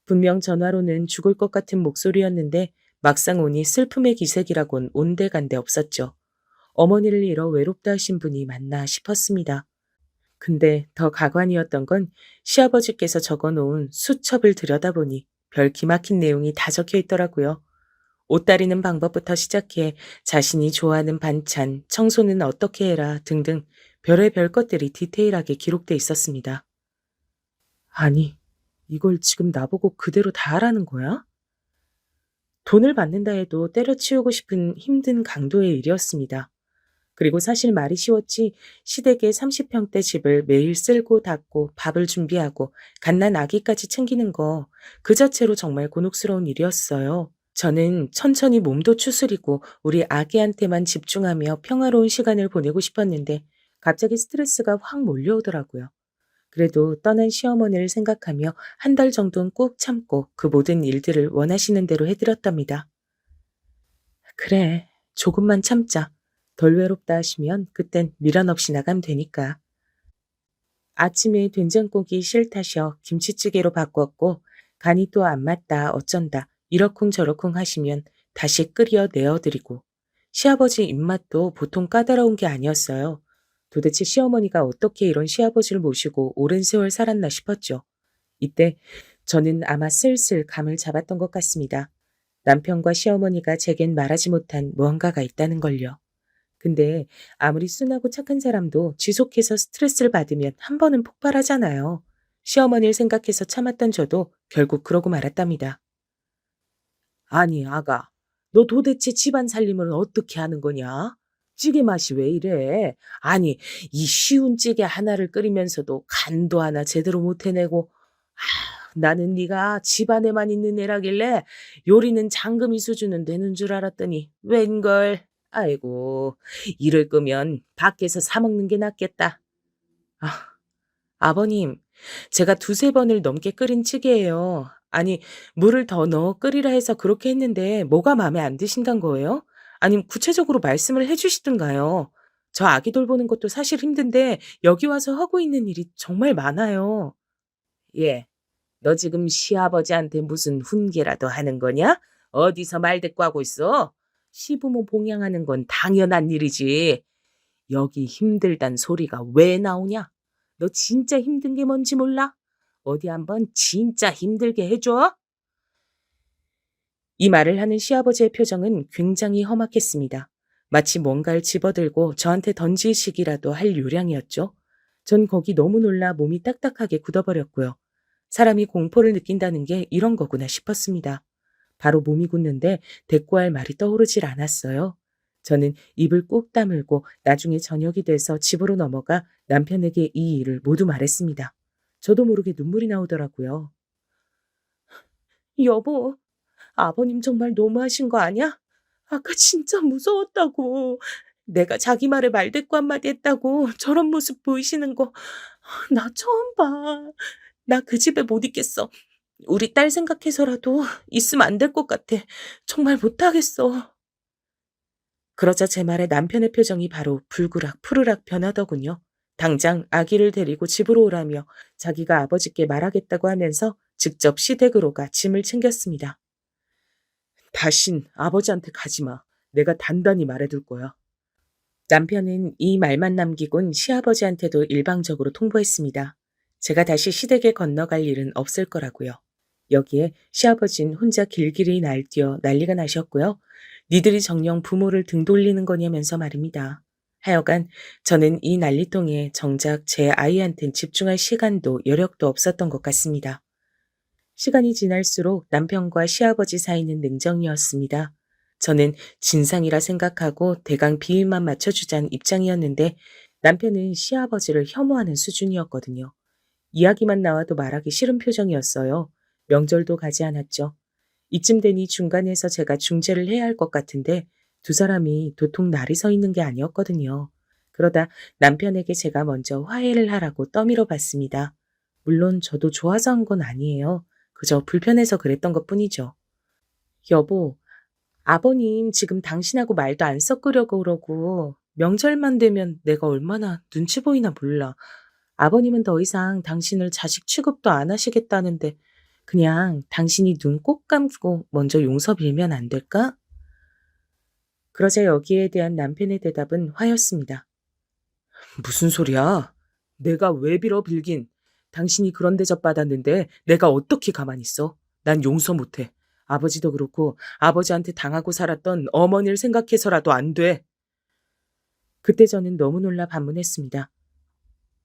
[SPEAKER 2] 분명 전화로는 죽을 것 같은 목소리였는데 막상 오니 슬픔의 기색이라곤 온데간데 없었죠. 어머니를 잃어 외롭다 하신 분이 맞나 싶었습니다. 근데 더 가관이었던 건 시아버지께서 적어놓은 수첩을 들여다보니 별 기막힌 내용이 다 적혀 있더라고요. 옷 다리는 방법부터 시작해 자신이 좋아하는 반찬, 청소는 어떻게 해라 등등 별의별 것들이 디테일하게 기록돼 있었습니다. 아니, 이걸 지금 나보고 그대로 다 하라는 거야? 돈을 받는다 해도 때려치우고 싶은 힘든 강도의 일이었습니다. 그리고 사실 말이 쉬웠지 시댁에 30평대 집을 매일 쓸고 닦고 밥을 준비하고 갓난 아기까지 챙기는 거 그 자체로 정말 곤혹스러운 일이었어요. 저는 천천히 몸도 추스리고 우리 아기한테만 집중하며 평화로운 시간을 보내고 싶었는데 갑자기 스트레스가 확 몰려오더라고요. 그래도 떠난 시어머니를 생각하며 한 달 정도는 꾹 참고 그 모든 일들을 원하시는 대로 해드렸답니다. 그래, 조금만 참자. 덜 외롭다 하시면 그땐 미련 없이 나가면 되니까. 아침에 된장국이 싫다셔 김치찌개로 바꿨고 간이 또 안 맞다 어쩐다 이러쿵저러쿵 하시면 다시 끓여 내어드리고 시아버지 입맛도 보통 까다로운 게 아니었어요. 도대체 시어머니가 어떻게 이런 시아버지를 모시고 오랜 세월 살았나 싶었죠. 이때 저는 아마 슬슬 감을 잡았던 것 같습니다. 남편과 시어머니가 제겐 말하지 못한 무언가가 있다는 걸요. 근데 아무리 순하고 착한 사람도 지속해서 스트레스를 받으면 한 번은 폭발하잖아요. 시어머니를 생각해서 참았던 저도 결국 그러고 말았답니다. 아니, 아가, 너 도대체 집안 살림을 어떻게 하는 거냐? 찌개 맛이 왜 이래? 아니, 이 쉬운 찌개 하나를 끓이면서도 간도 하나 제대로 못 해내고, 나는 네가 집안에만 있는 애라길래 요리는 장금이 수준은 되는 줄 알았더니 웬걸. 아이고, 이를 끄면 밖에서 사 먹는 게 낫겠다. 아, 아버님, 제가 두세 번을 넘게 끓인 찌개예요. 아니, 물을 더 넣어 끓이라 해서 그렇게 했는데 뭐가 마음에 안 드신단 거예요? 아니면 구체적으로 말씀을 해 주시든가요. 저 아기 돌보는 것도 사실 힘든데 여기 와서 하고 있는 일이 정말 많아요. 예, 너 지금 시아버지한테 무슨 훈계라도 하는 거냐? 어디서 말대꾸하고 있어? 시부모 봉양하는 건 당연한 일이지. 여기 힘들단 소리가 왜 나오냐? 너 진짜 힘든 게 뭔지 몰라? 어디 한번 진짜 힘들게 해줘? 이 말을 하는 시아버지의 표정은 굉장히 험악했습니다. 마치 뭔가를 집어들고 저한테 던지시기라도 할 요량이었죠. 전 거기 너무 놀라 몸이 딱딱하게 굳어버렸고요. 사람이 공포를 느낀다는 게 이런 거구나 싶었습니다. 바로 몸이 굳는데 대꾸할 말이 떠오르질 않았어요. 저는 입을 꾹 다물고 나중에 저녁이 돼서 집으로 넘어가 남편에게 이 일을 모두 말했습니다. 저도 모르게 눈물이 나오더라고요. 여보, 아버님 정말 너무하신 거 아니야? 아까 진짜 무서웠다고. 내가 자기 말에 말대꾸 한마디 했다고 저런 모습 보이시는 거 나 처음 봐. 나 그 집에 못 있겠어. 우리 딸 생각해서라도 있으면 안 될 것 같아. 정말 못하겠어. 그러자 제 말에 남편의 표정이 바로 불그락 푸르락 변하더군요. 당장 아기를 데리고 집으로 오라며 자기가 아버지께 말하겠다고 하면서 직접 시댁으로 가 짐을 챙겼습니다. 다신 아버지한테 가지 마. 내가 단단히 말해둘 거야. 남편은 이 말만 남기곤 시아버지한테도 일방적으로 통보했습니다. 제가 다시 시댁에 건너갈 일은 없을 거라고요. 여기에 시아버진 혼자 길길이 날뛰어 난리가 나셨고요. 니들이 정녕 부모를 등 돌리는 거냐면서 말입니다. 하여간 저는 이 난리통에 정작 제 아이한텐 집중할 시간도 여력도 없었던 것 같습니다. 시간이 지날수록 남편과 시아버지 사이는 냉정이었습니다. 저는 진상이라 생각하고 대강 비위만 맞춰주자는 입장이었는데 남편은 시아버지를 혐오하는 수준이었거든요. 이야기만 나와도 말하기 싫은 표정이었어요. 명절도 가지 않았죠. 이쯤 되니 중간에서 제가 중재를 해야 할 것 같은데 두 사람이 도통 날이 서 있는 게 아니었거든요. 그러다 남편에게 제가 먼저 화해를 하라고 떠밀어 봤습니다. 물론 저도 좋아서 한 건 아니에요. 그저 불편해서 그랬던 것뿐이죠. 여보, 아버님 지금 당신하고 말도 안 섞으려고 그러고 명절만 되면 내가 얼마나 눈치 보이나 몰라. 아버님은 더 이상 당신을 자식 취급도 안 하시겠다는데 그냥 당신이 눈 꼭 감고 먼저 용서 빌면 안 될까? 그러자 여기에 대한 남편의 대답은 화였습니다. 무슨 소리야? 내가 왜 빌어 빌긴. 당신이 그런 대접 받았는데 내가 어떻게 가만히 있어? 난 용서 못해. 아버지도 그렇고 아버지한테 당하고 살았던 어머니를 생각해서라도 안 돼. 그때 저는 너무 놀라 반문했습니다.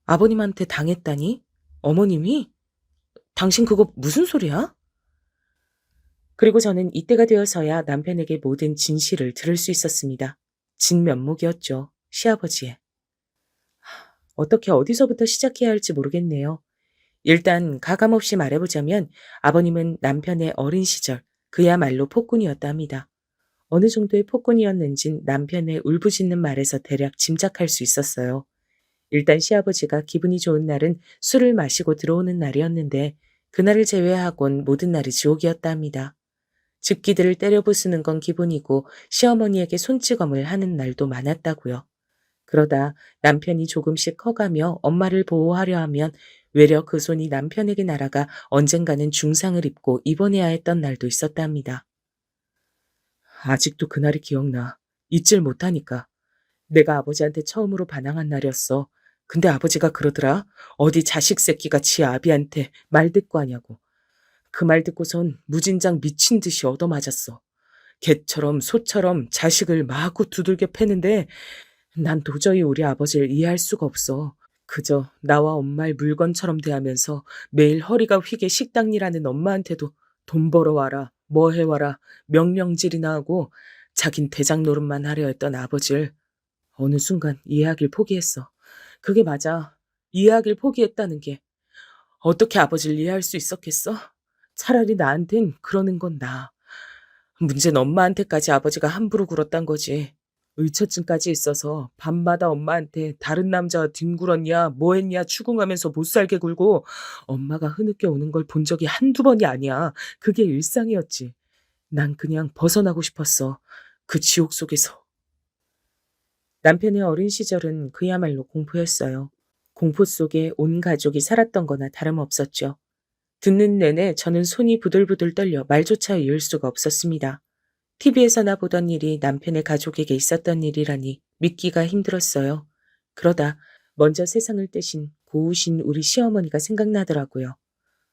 [SPEAKER 2] 아버님한테 당했다니? 어머님이? 당신 그거 무슨 소리야? 그리고 저는 이때가 되어서야 남편에게 모든 진실을 들을 수 있었습니다. 진면목이었죠. 시아버지의. 어떻게 어디서부터 시작해야 할지 모르겠네요. 일단 가감없이 말해보자면 아버님은 남편의 어린 시절 그야말로 폭군이었다 합니다. 어느 정도의 폭군이었는진 남편의 울부짖는 말에서 대략 짐작할 수 있었어요. 일단 시아버지가 기분이 좋은 날은 술을 마시고 들어오는 날이었는데 그날을 제외하곤 모든 날이 지옥이었다 합니다. 집기들을 때려 부수는 건 기본이고 시어머니에게 손찌검을 하는 날도 많았다고요. 그러다 남편이 조금씩 커가며 엄마를 보호하려 하면 외려 그 손이 남편에게 날아가 언젠가는 중상을 입고 입원해야 했던 날도 있었다 합니다. 아직도 그날이 기억나. 잊질 못하니까. 내가 아버지한테 처음으로 반항한 날이었어. 근데 아버지가 그러더라. 어디 자식 새끼가 지 아비한테 말 듣고 하냐고. 그 말 듣고선 무진장 미친 듯이 얻어맞았어. 개처럼 소처럼 자식을 마구 두들겨 패는데 난 도저히 우리 아버지를 이해할 수가 없어. 그저 나와 엄마를 물건처럼 대하면서 매일 허리가 휘게 식당 일하는 엄마한테도 돈 벌어와라, 뭐 해와라, 명령질이나 하고 자긴 대장 노릇만 하려 했던 아버지를 어느 순간 이해하길 포기했어. 그게 맞아. 이해하길 포기했다는 게. 어떻게 아버지를 이해할 수 있었겠어? 차라리 나한텐 그러는 건 나아. 문제는 엄마한테까지 아버지가 함부로 굴었단 거지. 의처증까지 있어서 밤마다 엄마한테 다른 남자와 뒹굴었냐 뭐 했냐 추궁하면서 못살게 굴고 엄마가 흐느껴 오는 걸 본 적이 한두 번이 아니야. 그게 일상이었지. 난 그냥 벗어나고 싶었어. 그 지옥 속에서. 남편의 어린 시절은 그야말로 공포였어요. 공포 속에 온 가족이 살았던 거나 다름없었죠. 듣는 내내 저는 손이 부들부들 떨려 말조차 이을 수가 없었습니다. TV에서나 보던 일이 남편의 가족에게 있었던 일이라니 믿기가 힘들었어요. 그러다 먼저 세상을 떼신 고우신 우리 시어머니가 생각나더라고요.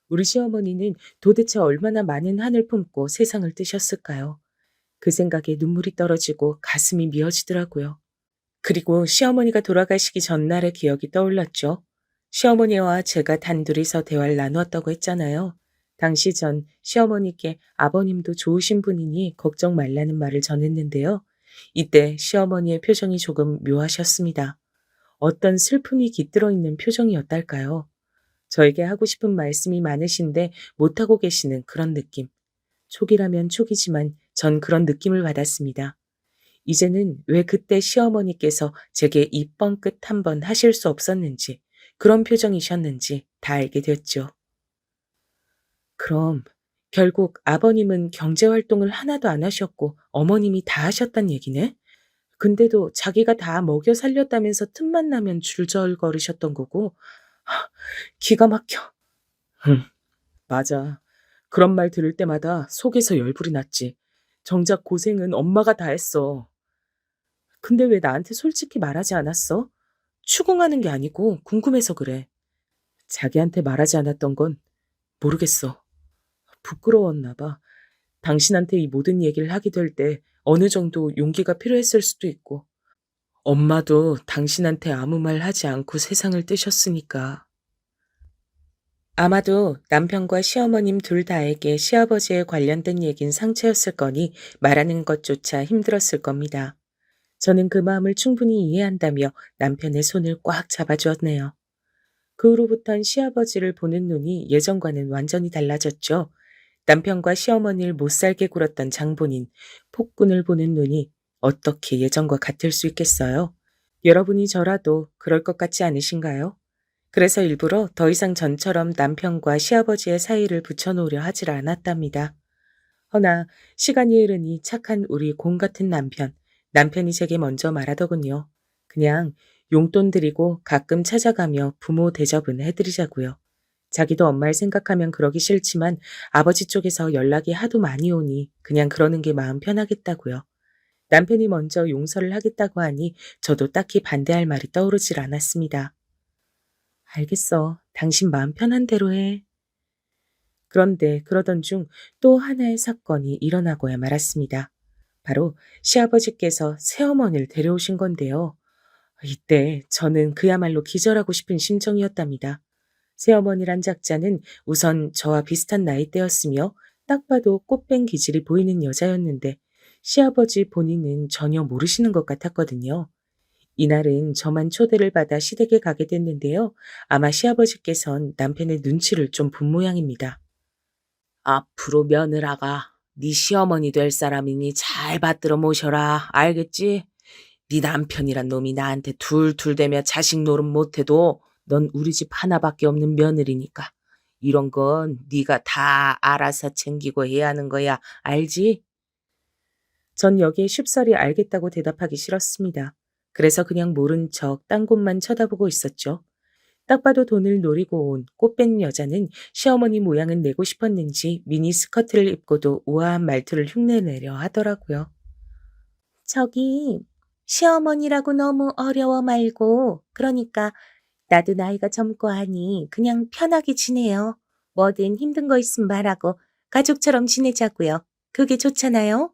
[SPEAKER 2] 우리 시어머니는 도대체 얼마나 많은 한을 품고 세상을 뜨셨을까요? 그 생각에 눈물이 떨어지고 가슴이 미어지더라고요. 그리고 시어머니가 돌아가시기 전날의 기억이 떠올랐죠. 시어머니와 제가 단둘이서 대화를 나누었다고 했잖아요. 당시 전 시어머니께 아버님도 좋으신 분이니 걱정 말라는 말을 전했는데요. 이때 시어머니의 표정이 조금 묘하셨습니다. 어떤 슬픔이 깃들어 있는 표정이었달까요? 저에게 하고 싶은 말씀이 많으신데 못하고 계시는 그런 느낌. 촉이라면 촉이지만 전 그런 느낌을 받았습니다. 이제는 왜 그때 시어머니께서 제게 이 뻥끗 한번 하실 수 없었는지, 그런 표정이셨는지 다 알게 됐죠. 그럼 결국 아버님은 경제활동을 하나도 안 하셨고 어머님이 다 하셨단 얘기네? 근데도 자기가 다 먹여 살렸다면서 틈만 나면 줄절거리셨던 거고, 하, 기가 막혀. 응, 맞아. 그런 말 들을 때마다 속에서 열불이 났지. 정작 고생은 엄마가 다 했어. 근데 왜 나한테 솔직히 말하지 않았어? 추궁하는 게 아니고 궁금해서 그래. 자기한테 말하지 않았던 건 모르겠어. 부끄러웠나 봐. 당신한테 이 모든 얘기를 하게 될 때 어느 정도 용기가 필요했을 수도 있고. 엄마도 당신한테 아무 말 하지 않고 세상을 뜨셨으니까. 아마도 남편과 시어머님 둘 다에게 시아버지에 관련된 얘긴 상처였을 거니 말하는 것조차 힘들었을 겁니다. 저는 그 마음을 충분히 이해한다며 남편의 손을 꽉 잡아주었네요. 그 후로부턴 시아버지를 보는 눈이 예전과는 완전히 달라졌죠. 남편과 시어머니를 못살게 굴었던 장본인, 폭군을 보는 눈이 어떻게 예전과 같을 수 있겠어요? 여러분이 저라도 그럴 것 같지 않으신가요? 그래서 일부러 더 이상 전처럼 남편과 시아버지의 사이를 붙여놓으려 하질 않았답니다. 허나 시간이 흐르니 착한 우리 곰 같은 남편이 제게 먼저 말하더군요. 그냥 용돈 드리고 가끔 찾아가며 부모 대접은 해드리자고요. 자기도 엄마를 생각하면 그러기 싫지만 아버지 쪽에서 연락이 하도 많이 오니 그냥 그러는 게 마음 편하겠다고요. 남편이 먼저 용서를 하겠다고 하니 저도 딱히 반대할 말이 떠오르질 않았습니다. 알겠어. 당신 마음 편한 대로 해. 그런데 그러던 중 또 하나의 사건이 일어나고야 말았습니다. 바로 시아버지께서 새어머니를 데려오신 건데요. 이때 저는 그야말로 기절하고 싶은 심정이었답니다. 새어머니란 작자는 우선 저와 비슷한 나이대였으며 딱 봐도 꽃뱀 기질이 보이는 여자였는데 시아버지 본인은 전혀 모르시는 것 같았거든요. 이날은 저만 초대를 받아 시댁에 가게 됐는데요. 아마 시아버지께선 남편의 눈치를 좀 본 모양입니다. 앞으로 며느라가 네 시어머니 될 사람이니 잘 받들어 모셔라. 알겠지? 네 남편이란 놈이 나한테 툴툴대며 자식 노릇 못해도 넌 우리 집 하나밖에 없는 며느리니까. 이런 건 네가 다 알아서 챙기고 해야 하는 거야. 알지? 전 여기에 쉽사리 알겠다고 대답하기 싫었습니다. 그래서 그냥 모른 척 딴 곳만 쳐다보고 있었죠. 딱 봐도 돈을 노리고 온 꽃뱀 여자는 시어머니 모양은 내고 싶었는지 미니 스커트를 입고도 우아한 말투를 흉내내려 하더라고요. 저기 시어머니라고 너무 어려워 말고 그러니까 나도 나이가 젊고 하니 그냥 편하게 지내요. 뭐든 힘든 거 있으면 말하고 가족처럼 지내자고요. 그게 좋잖아요.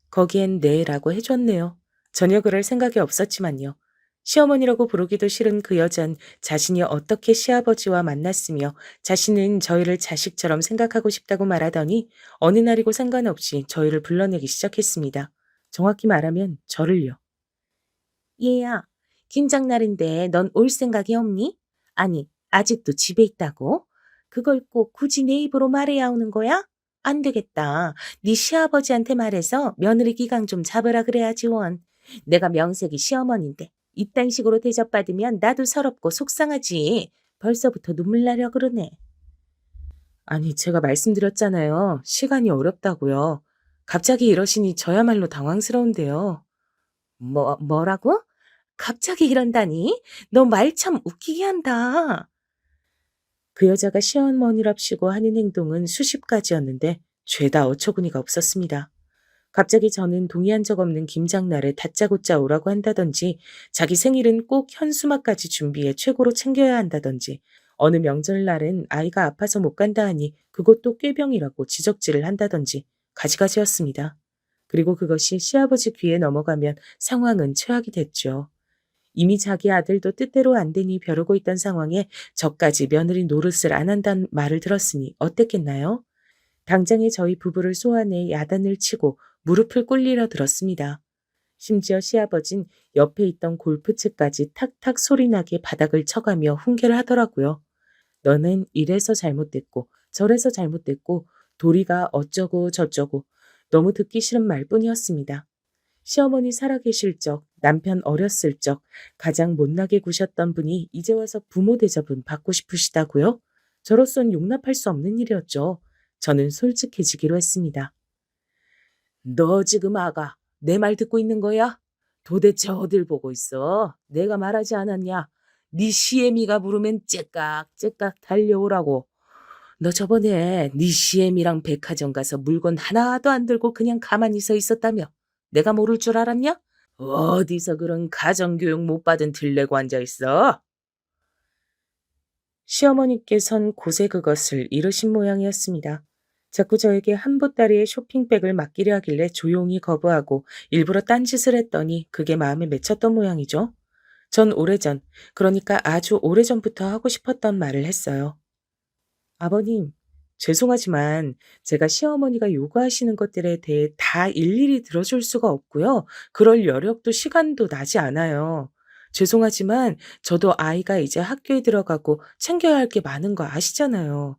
[SPEAKER 2] 거기엔 네라고 해줬네요. 전혀 그럴 생각이 없었지만요. 시어머니라고 부르기도 싫은 그 여잔 자신이 어떻게 시아버지와 만났으며 자신은 저희를 자식처럼 생각하고 싶다고 말하더니 어느 날이고 상관없이 저희를 불러내기 시작했습니다. 정확히 말하면 저를요. 얘야, 김장날인데 넌 올 생각이 없니? 아니, 아직도 집에 있다고? 그걸 꼭 굳이 내 입으로 말해야 오는 거야? 안 되겠다. 네 시아버지한테 말해서 며느리 기강 좀 잡으라 그래야지 원. 내가 명색이 시어머니인데 이딴 식으로 대접받으면 나도 서럽고 속상하지. 벌써부터 눈물 나려 그러네. 아니, 제가 말씀드렸잖아요. 시간이 어렵다고요. 갑자기 이러시니 저야말로 당황스러운데요. 뭐라고? 갑자기 이런다니? 너 말 참 웃기게 한다. 그 여자가 시어머니랍시고 하는 행동은 수십 가지였는데 죄다 어처구니가 없었습니다. 갑자기 저는 동의한 적 없는 김장날에 다짜고짜 오라고 한다든지 자기 생일은 꼭 현수막까지 준비해 최고로 챙겨야 한다든지 어느 명절날은 아이가 아파서 못 간다 하니 그것도 꾀병이라고 지적질을 한다든지 가지가지였습니다. 그리고 그것이 시아버지 귀에 넘어가면 상황은 최악이 됐죠. 이미 자기 아들도 뜻대로 안 되니 벼르고 있던 상황에 저까지 며느리 노릇을 안 한다는 말을 들었으니 어땠겠나요? 당장에 저희 부부를 소환해 야단을 치고 무릎을 꿇리려 들었습니다. 심지어 시아버진 옆에 있던 골프채까지 탁탁 소리나게 바닥을 쳐가며 훈계를 하더라고요. 너는 이래서 잘못됐고 저래서 잘못됐고 도리가 어쩌고 저쩌고 너무 듣기 싫은 말뿐이었습니다. 시어머니 살아계실 적, 남편 어렸을 적 가장 못나게 구셨던 분이 이제 와서 부모 대접은 받고 싶으시다고요? 저로선 용납할 수 없는 일이었죠. 저는 솔직해지기로 했습니다. 너 지금 아가 내 말 듣고 있는 거야? 도대체 어딜 보고 있어? 내가 말하지 않았냐? 네 시애미가 부르면 째깍째깍 달려오라고. 너 저번에 네 시애미랑 백화점 가서 물건 하나도 안 들고 그냥 가만히 서 있었다며? 내가 모를 줄 알았냐? 어디서 그런 가정교육 못 받은 들레고 앉아 있어? 시어머니께선 고세 그것을 이르신 모양이었습니다. 자꾸 저에게 한 보따리의 쇼핑백을 맡기려 하길래 조용히 거부하고 일부러 딴짓을 했더니 그게 마음에 맺혔던 모양이죠. 전 오래전, 그러니까 아주 오래전부터 하고 싶었던 말을 했어요. 아버님, 죄송하지만 제가 시어머니가 요구하시는 것들에 대해 다 일일이 들어줄 수가 없고요. 그럴 여력도 시간도 나지 않아요. 죄송하지만 저도 아이가 이제 학교에 들어가고 챙겨야 할 게 많은 거 아시잖아요.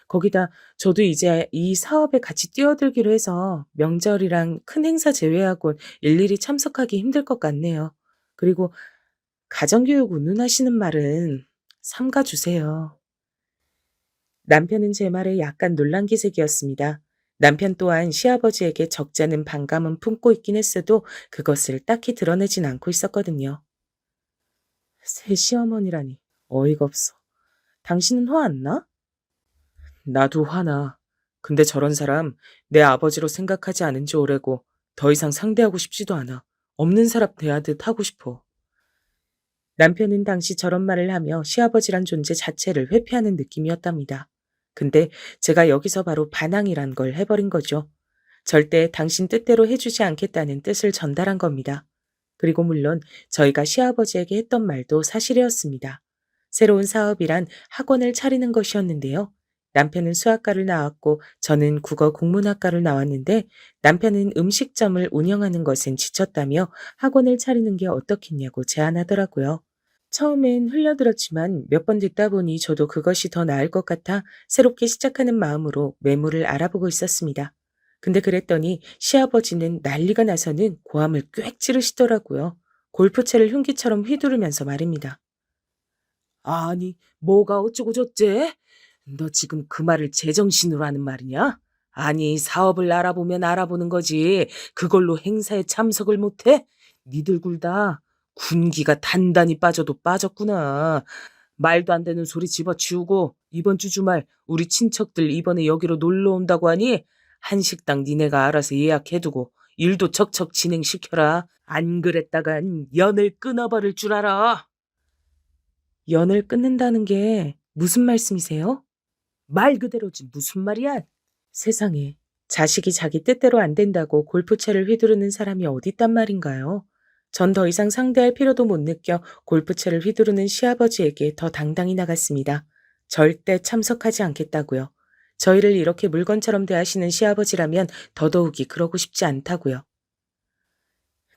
[SPEAKER 2] 거기다 저도 이제 이 사업에 같이 뛰어들기로 해서 명절이랑 큰 행사 제외하고 일일이 참석하기 힘들 것 같네요. 그리고 가정교육 운운하시는 말은 삼가 주세요. 남편은 제 말에 약간 놀란 기색이었습니다. 남편 또한 시아버지에게 적잖은 반감은 품고 있긴 했어도 그것을 딱히 드러내진 않고 있었거든요. 새 시어머니라니 어이가 없어. 당신은 화 안 나? 나도 화나. 근데 저런 사람 내 아버지로 생각하지 않은 지 오래고 더 이상 상대하고 싶지도 않아. 없는 사람 대하듯 하고 싶어. 남편은 당시 저런 말을 하며 시아버지란 존재 자체를 회피하는 느낌이었답니다. 근데 제가 여기서 바로 반항이란 걸 해버린 거죠. 절대 당신 뜻대로 해주지 않겠다는 뜻을 전달한 겁니다. 그리고 물론 저희가 시아버지에게 했던 말도 사실이었습니다. 새로운 사업이란 학원을 차리는 것이었는데요. 남편은 수학과를 나왔고 저는 국어 국문학과를 나왔는데 남편은 음식점을 운영하는 것엔 지쳤다며 학원을 차리는 게 어떻겠냐고 제안하더라고요. 처음엔 흘려들었지만 몇 번 듣다 보니 저도 그것이 더 나을 것 같아 새롭게 시작하는 마음으로 매물을 알아보고 있었습니다. 근데 그랬더니 시아버지는 난리가 나서는 고함을 꽥 지르시더라고요. 골프채를 흉기처럼 휘두르면서 말입니다. 아니, 뭐가 어쩌고 저째? 너 지금 그 말을 제정신으로 하는 말이냐? 아니, 사업을 알아보면 알아보는 거지. 그걸로 행사에 참석을 못해? 니들 굴다 군기가 단단히 빠져도 빠졌구나. 말도 안 되는 소리 집어치우고 이번 주 주말 우리 친척들 이번에 여기로 놀러 온다고 하니 한식당 니네가 알아서 예약해두고 일도 척척 진행시켜라. 안 그랬다간 연을 끊어버릴 줄 알아. 연을 끊는다는 게 무슨 말씀이세요? 말 그대로지 무슨 말이야? 세상에, 자식이 자기 뜻대로 안 된다고 골프채를 휘두르는 사람이 어딨단 말인가요? 전 더 이상 상대할 필요도 못 느껴 골프채를 휘두르는 시아버지에게 더 당당히 나갔습니다. 절대 참석하지 않겠다고요. 저희를 이렇게 물건처럼 대하시는 시아버지라면 더더욱이 그러고 싶지 않다고요.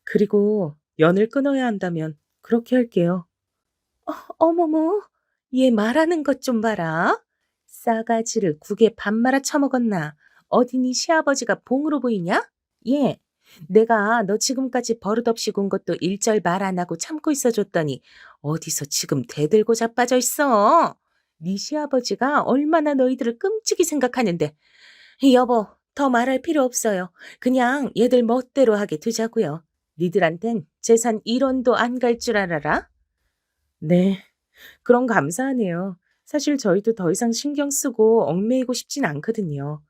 [SPEAKER 2] 그리고 연을 끊어야 한다면 그렇게 할게요. 어머머, 얘 말하는 것 좀 봐라. 싸가지를 국에 밥 말아 처먹었나? 어디니 시아버지가 봉으로 보이냐? 얘, 내가 너 지금까지 버릇없이 군 것도 일절 말 안 하고 참고 있어줬더니 어디서 지금 대들고 자빠져 있어? 네 시아버지가 얼마나 너희들을 끔찍이 생각하는데. 여보, 더 말할 필요 없어요. 그냥 얘들 멋대로 하게 두자고요. 니들한텐 재산 1원도 안 갈 줄 알아라? 네. 그럼 감사하네요. 사실 저희도 더 이상 신경 쓰고 얽매이고 싶진 않거든요.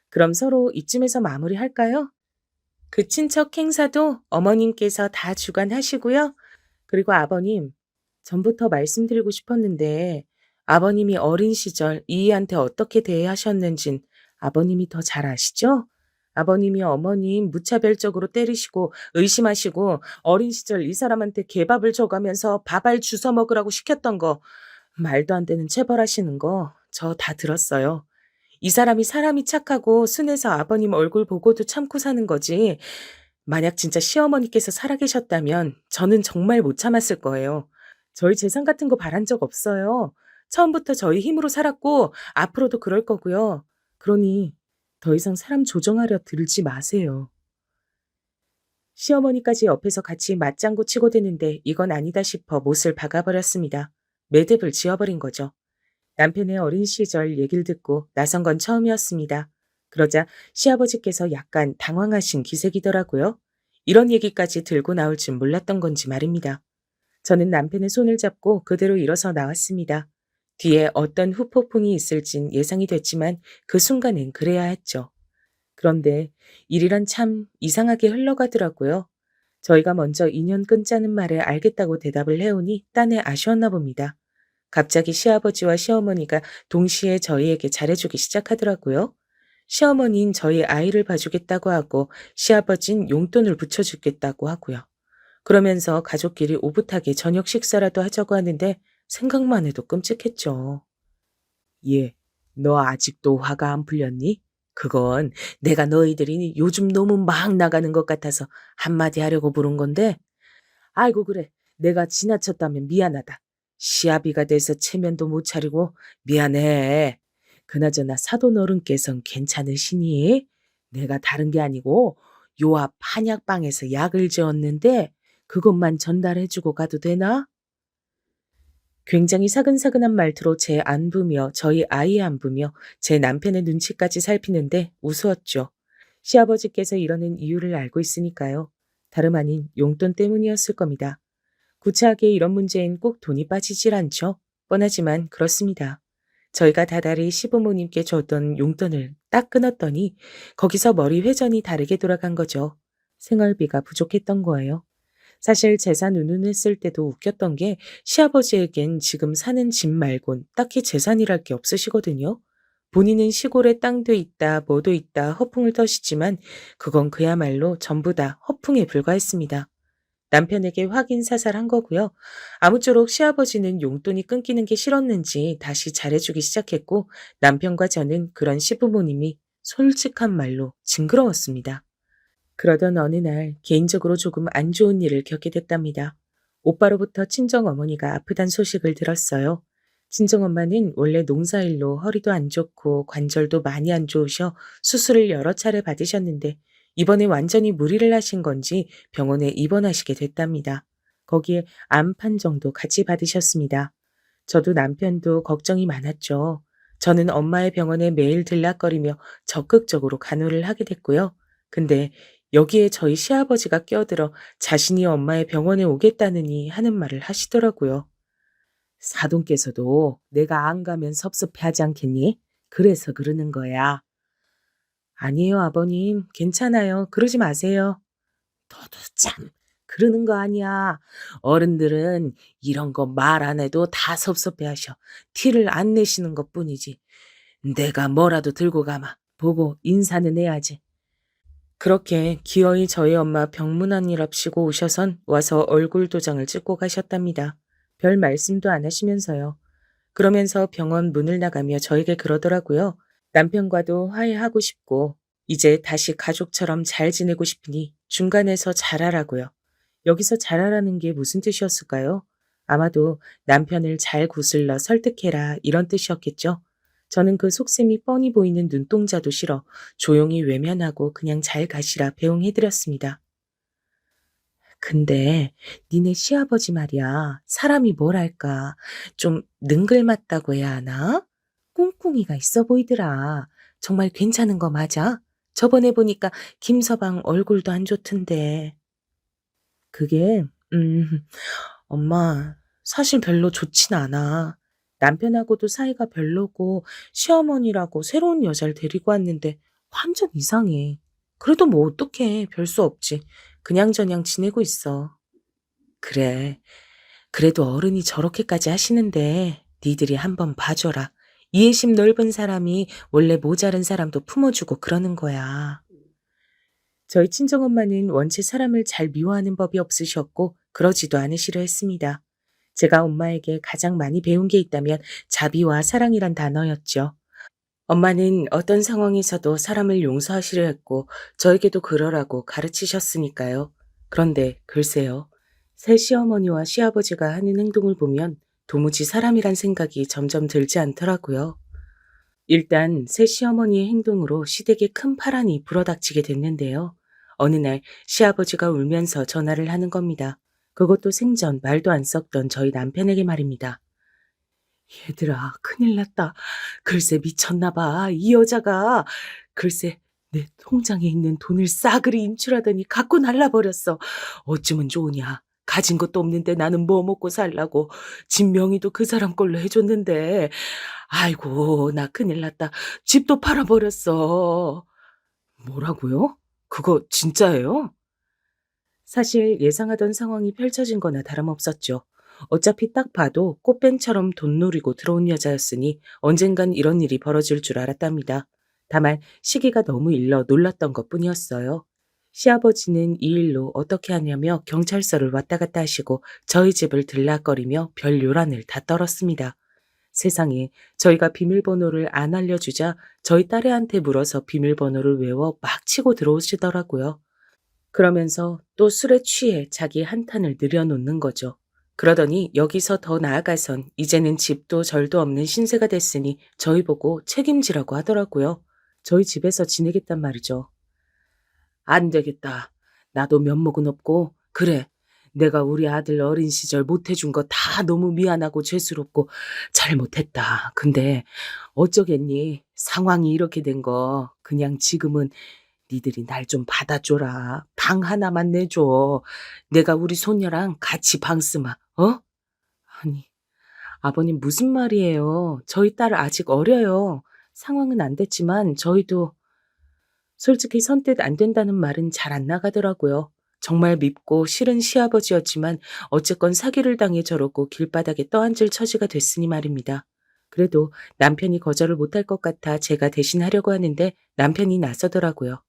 [SPEAKER 2] 그럼 서로 이쯤에서 마무리할까요? 그 친척 행사도 어머님께서 다 주관하시고요. 그리고 아버님, 전부터 말씀드리고 싶었는데 아버님이 어린 시절 이희한테 어떻게 대하셨는진 아버님이 더 잘 아시죠? 아버님이 어머님 무차별적으로 때리시고 의심하시고 어린 시절 이 사람한테 개밥을 줘가면서 밥알 주워 먹으라고 시켰던 거 말도 안 되는 체벌하시는 거 저 다 들었어요. 이 사람이 착하고 순해서 아버님 얼굴 보고도 참고 사는 거지. 만약 진짜 시어머니께서 살아계셨다면 저는 정말 못 참았을 거예요. 저희 재산 같은 거 바란 적 없어요. 처음부터 저희 힘으로 살았고 앞으로도 그럴 거고요. 그러니 더 이상 사람 조정하려 들지 마세요. 시어머니까지 옆에서 같이 맞장구 치고 드는데 이건 아니다 싶어 못을 박아버렸습니다. 매듭을 지어버린 거죠. 남편의 어린 시절 얘기를 듣고 나선 건 처음이었습니다. 그러자 시아버지께서 약간 당황하신 기색이더라고요. 이런 얘기까지 들고 나올 줄 몰랐던 건지 말입니다. 저는 남편의 손을 잡고 그대로 일어서 나왔습니다. 뒤에 어떤 후폭풍이 있을진 예상이 됐지만 그 순간엔 그래야 했죠. 그런데 일이란 참 이상하게 흘러가더라고요. 저희가 먼저 인연 끊자는 말에 알겠다고 대답을 해오니 딴에 아쉬웠나 봅니다. 갑자기 시아버지와 시어머니가 동시에 저희에게 잘해주기 시작하더라고요. 시어머니는 저희 아이를 봐주겠다고 하고 시아버진 용돈을 붙여주겠다고 하고요. 그러면서 가족끼리 오붓하게 저녁 식사라도 하자고 하는데 생각만 해도 끔찍했죠. 예, 너 아직도 화가 안 풀렸니? 그건 내가 너희들이 요즘 너무 막 나가는 것 같아서 한마디 하려고 부른 건데 아이고 그래. 내가 지나쳤다면 미안하다. 시아비가 돼서 체면도 못 차리고 미안해. 그나저나 사돈 어른께선 괜찮으시니? 내가 다른 게 아니고 요 앞 한약방에서 약을 지었는데 그것만 전달해주고 가도 되나? 굉장히 사근사근한 말투로 제 안부며 저희 아이의 안부며 제 남편의 눈치까지 살피는데 우스웠죠. 시아버지께서 이러는 이유를 알고 있으니까요. 다름 아닌 용돈 때문이었을 겁니다. 구차하게 이런 문제엔 꼭 돈이 빠지질 않죠. 뻔하지만 그렇습니다. 저희가 다달이 시부모님께 줬던 용돈을 딱 끊었더니 거기서 머리 회전이 다르게 돌아간 거죠. 생활비가 부족했던 거예요. 사실 재산 운운했을 때도 웃겼던 게 시아버지에겐 지금 사는 집 말곤 딱히 재산이랄 게 없으시거든요. 본인은 시골에 땅도 있다, 뭐도 있다 허풍을 터시지만 그건 그야말로 전부 다 허풍에 불과했습니다. 남편에게 확인사살한 거고요. 아무쪼록 시아버지는 용돈이 끊기는 게 싫었는지 다시 잘해주기 시작했고 남편과 저는 그런 시부모님이 솔직한 말로 징그러웠습니다. 그러던 어느 날 개인적으로 조금 안 좋은 일을 겪게 됐답니다. 오빠로부터 친정어머니가 아프단 소식을 들었어요. 친정엄마는 원래 농사일로 허리도 안 좋고 관절도 많이 안 좋으셔 수술을 여러 차례 받으셨는데 이번에 완전히 무리를 하신 건지 병원에 입원하시게 됐답니다. 거기에 암 판정도 같이 받으셨습니다. 저도 남편도 걱정이 많았죠. 저는 엄마의 병원에 매일 들락거리며 적극적으로 간호를 하게 됐고요. 근데 여기에 저희 시아버지가 끼어들어 자신이 엄마의 병원에 오겠다느니 하는 말을 하시더라고요. 사돈께서도 내가 안 가면 섭섭해하지 않겠니? 그래서 그러는 거야. 아니에요, 아버님. 괜찮아요. 그러지 마세요. 너도 참. 그러는 거 아니야. 어른들은 이런 거 말 안 해도 다 섭섭해 하셔. 티를 안 내시는 것 뿐이지. 내가 뭐라도 들고 가마. 보고 인사는 해야지. 그렇게 기어이 저희 엄마 병문안이랍시고 오셔선 와서 얼굴 도장을 찍고 가셨답니다. 별 말씀도 안 하시면서요. 그러면서 병원 문을 나가며 저에게 그러더라고요. 남편과도 화해하고 싶고 이제 다시 가족처럼 잘 지내고 싶으니 중간에서 잘하라고요. 여기서 잘하라는 게 무슨 뜻이었을까요? 아마도 남편을 잘 구슬러 설득해라 이런 뜻이었겠죠. 저는 그 속셈이 뻔히 보이는 눈동자도 싫어 조용히 외면하고 그냥 잘 가시라 배웅해드렸습니다. 근데 니네 시아버지 말이야. 사람이 뭐랄까 좀 능글맞다고 해야 하나? 꿍꿍이가 있어 보이더라. 정말 괜찮은 거 맞아? 저번에 보니까 김서방 얼굴도 안 좋던데. 그게 엄마 사실 별로 좋진 않아. 남편하고도 사이가 별로고 시어머니라고 새로운 여자를 데리고 왔는데 완전 이상해. 그래도 뭐 어떡해. 별 수 없지. 그냥저냥 지내고 있어. 그래. 그래도 어른이 저렇게까지 하시는데 니들이 한번 봐줘라. 이해심 넓은 사람이 원래 모자른 사람도 품어주고 그러는 거야. 저희 친정엄마는 원체 사람을 잘 미워하는 법이 없으셨고 그러지도 않으시려 했습니다. 제가 엄마에게 가장 많이 배운 게 있다면 자비와 사랑이란 단어였죠. 엄마는 어떤 상황에서도 사람을 용서하시려 했고 저에게도 그러라고 가르치셨으니까요. 그런데 글쎄요. 새 시어머니와 시아버지가 하는 행동을 보면 도무지 사람이란 생각이 점점 들지 않더라고요. 일단 새 시어머니의 행동으로 시댁에 큰 파란이 불어닥치게 됐는데요. 어느 날 시아버지가 울면서 전화를 하는 겁니다. 그것도 생전 말도 안 섞던 저희 남편에게 말입니다. 얘들아, 큰일 났다. 글쎄 미쳤나 봐. 이 여자가 글쎄 내 통장에 있는 돈을 싸그리 인출하더니 갖고 날라버렸어. 어쩌면 좋으냐. 가진 것도 없는데 나는 뭐 먹고 살라고. 집 명의도 그 사람 걸로 해줬는데. 아이고 나 큰일 났다. 집도 팔아버렸어. 뭐라고요? 그거 진짜예요? 사실 예상하던 상황이 펼쳐진 거나 다름없었죠. 어차피 딱 봐도 꽃뱀처럼 돈 노리고 들어온 여자였으니 언젠간 이런 일이 벌어질 줄 알았답니다. 다만 시기가 너무 일러 놀랐던 것뿐이었어요. 시아버지는 이 일로 어떻게 하냐며 경찰서를 왔다 갔다 하시고 저희 집을 들락거리며 별 요란을 다 떨었습니다. 세상에 저희가 비밀번호를 안 알려주자 저희 딸애한테 물어서 비밀번호를 외워 막 치고 들어오시더라고요. 그러면서 또 술에 취해 자기 한탄을 늘여놓는 거죠. 그러더니 여기서 더 나아가선 이제는 집도 절도 없는 신세가 됐으니 저희 보고 책임지라고 하더라고요. 저희 집에서 지내겠단 말이죠. 안 되겠다. 나도 면목은 없고 그래. 내가 우리 아들 어린 시절 못해준 거 다 너무 미안하고 죄스럽고 잘못했다. 근데 어쩌겠니? 상황이 이렇게 된 거 그냥 지금은 니들이 날 좀 받아줘라. 방 하나만 내줘. 내가 우리 손녀랑 같이 방 쓰마. 어? 아니, 아버님 무슨 말이에요. 저희 딸 아직 어려요. 상황은 안 됐지만 저희도 솔직히 선뜻 안 된다는 말은 잘 안 나가더라고요. 정말 밉고 싫은 시아버지였지만 어쨌건 사기를 당해 저러고 길바닥에 떠앉을 처지가 됐으니 말입니다. 그래도 남편이 거절을 못할 것 같아 제가 대신 하려고 하는데 남편이 나서더라고요.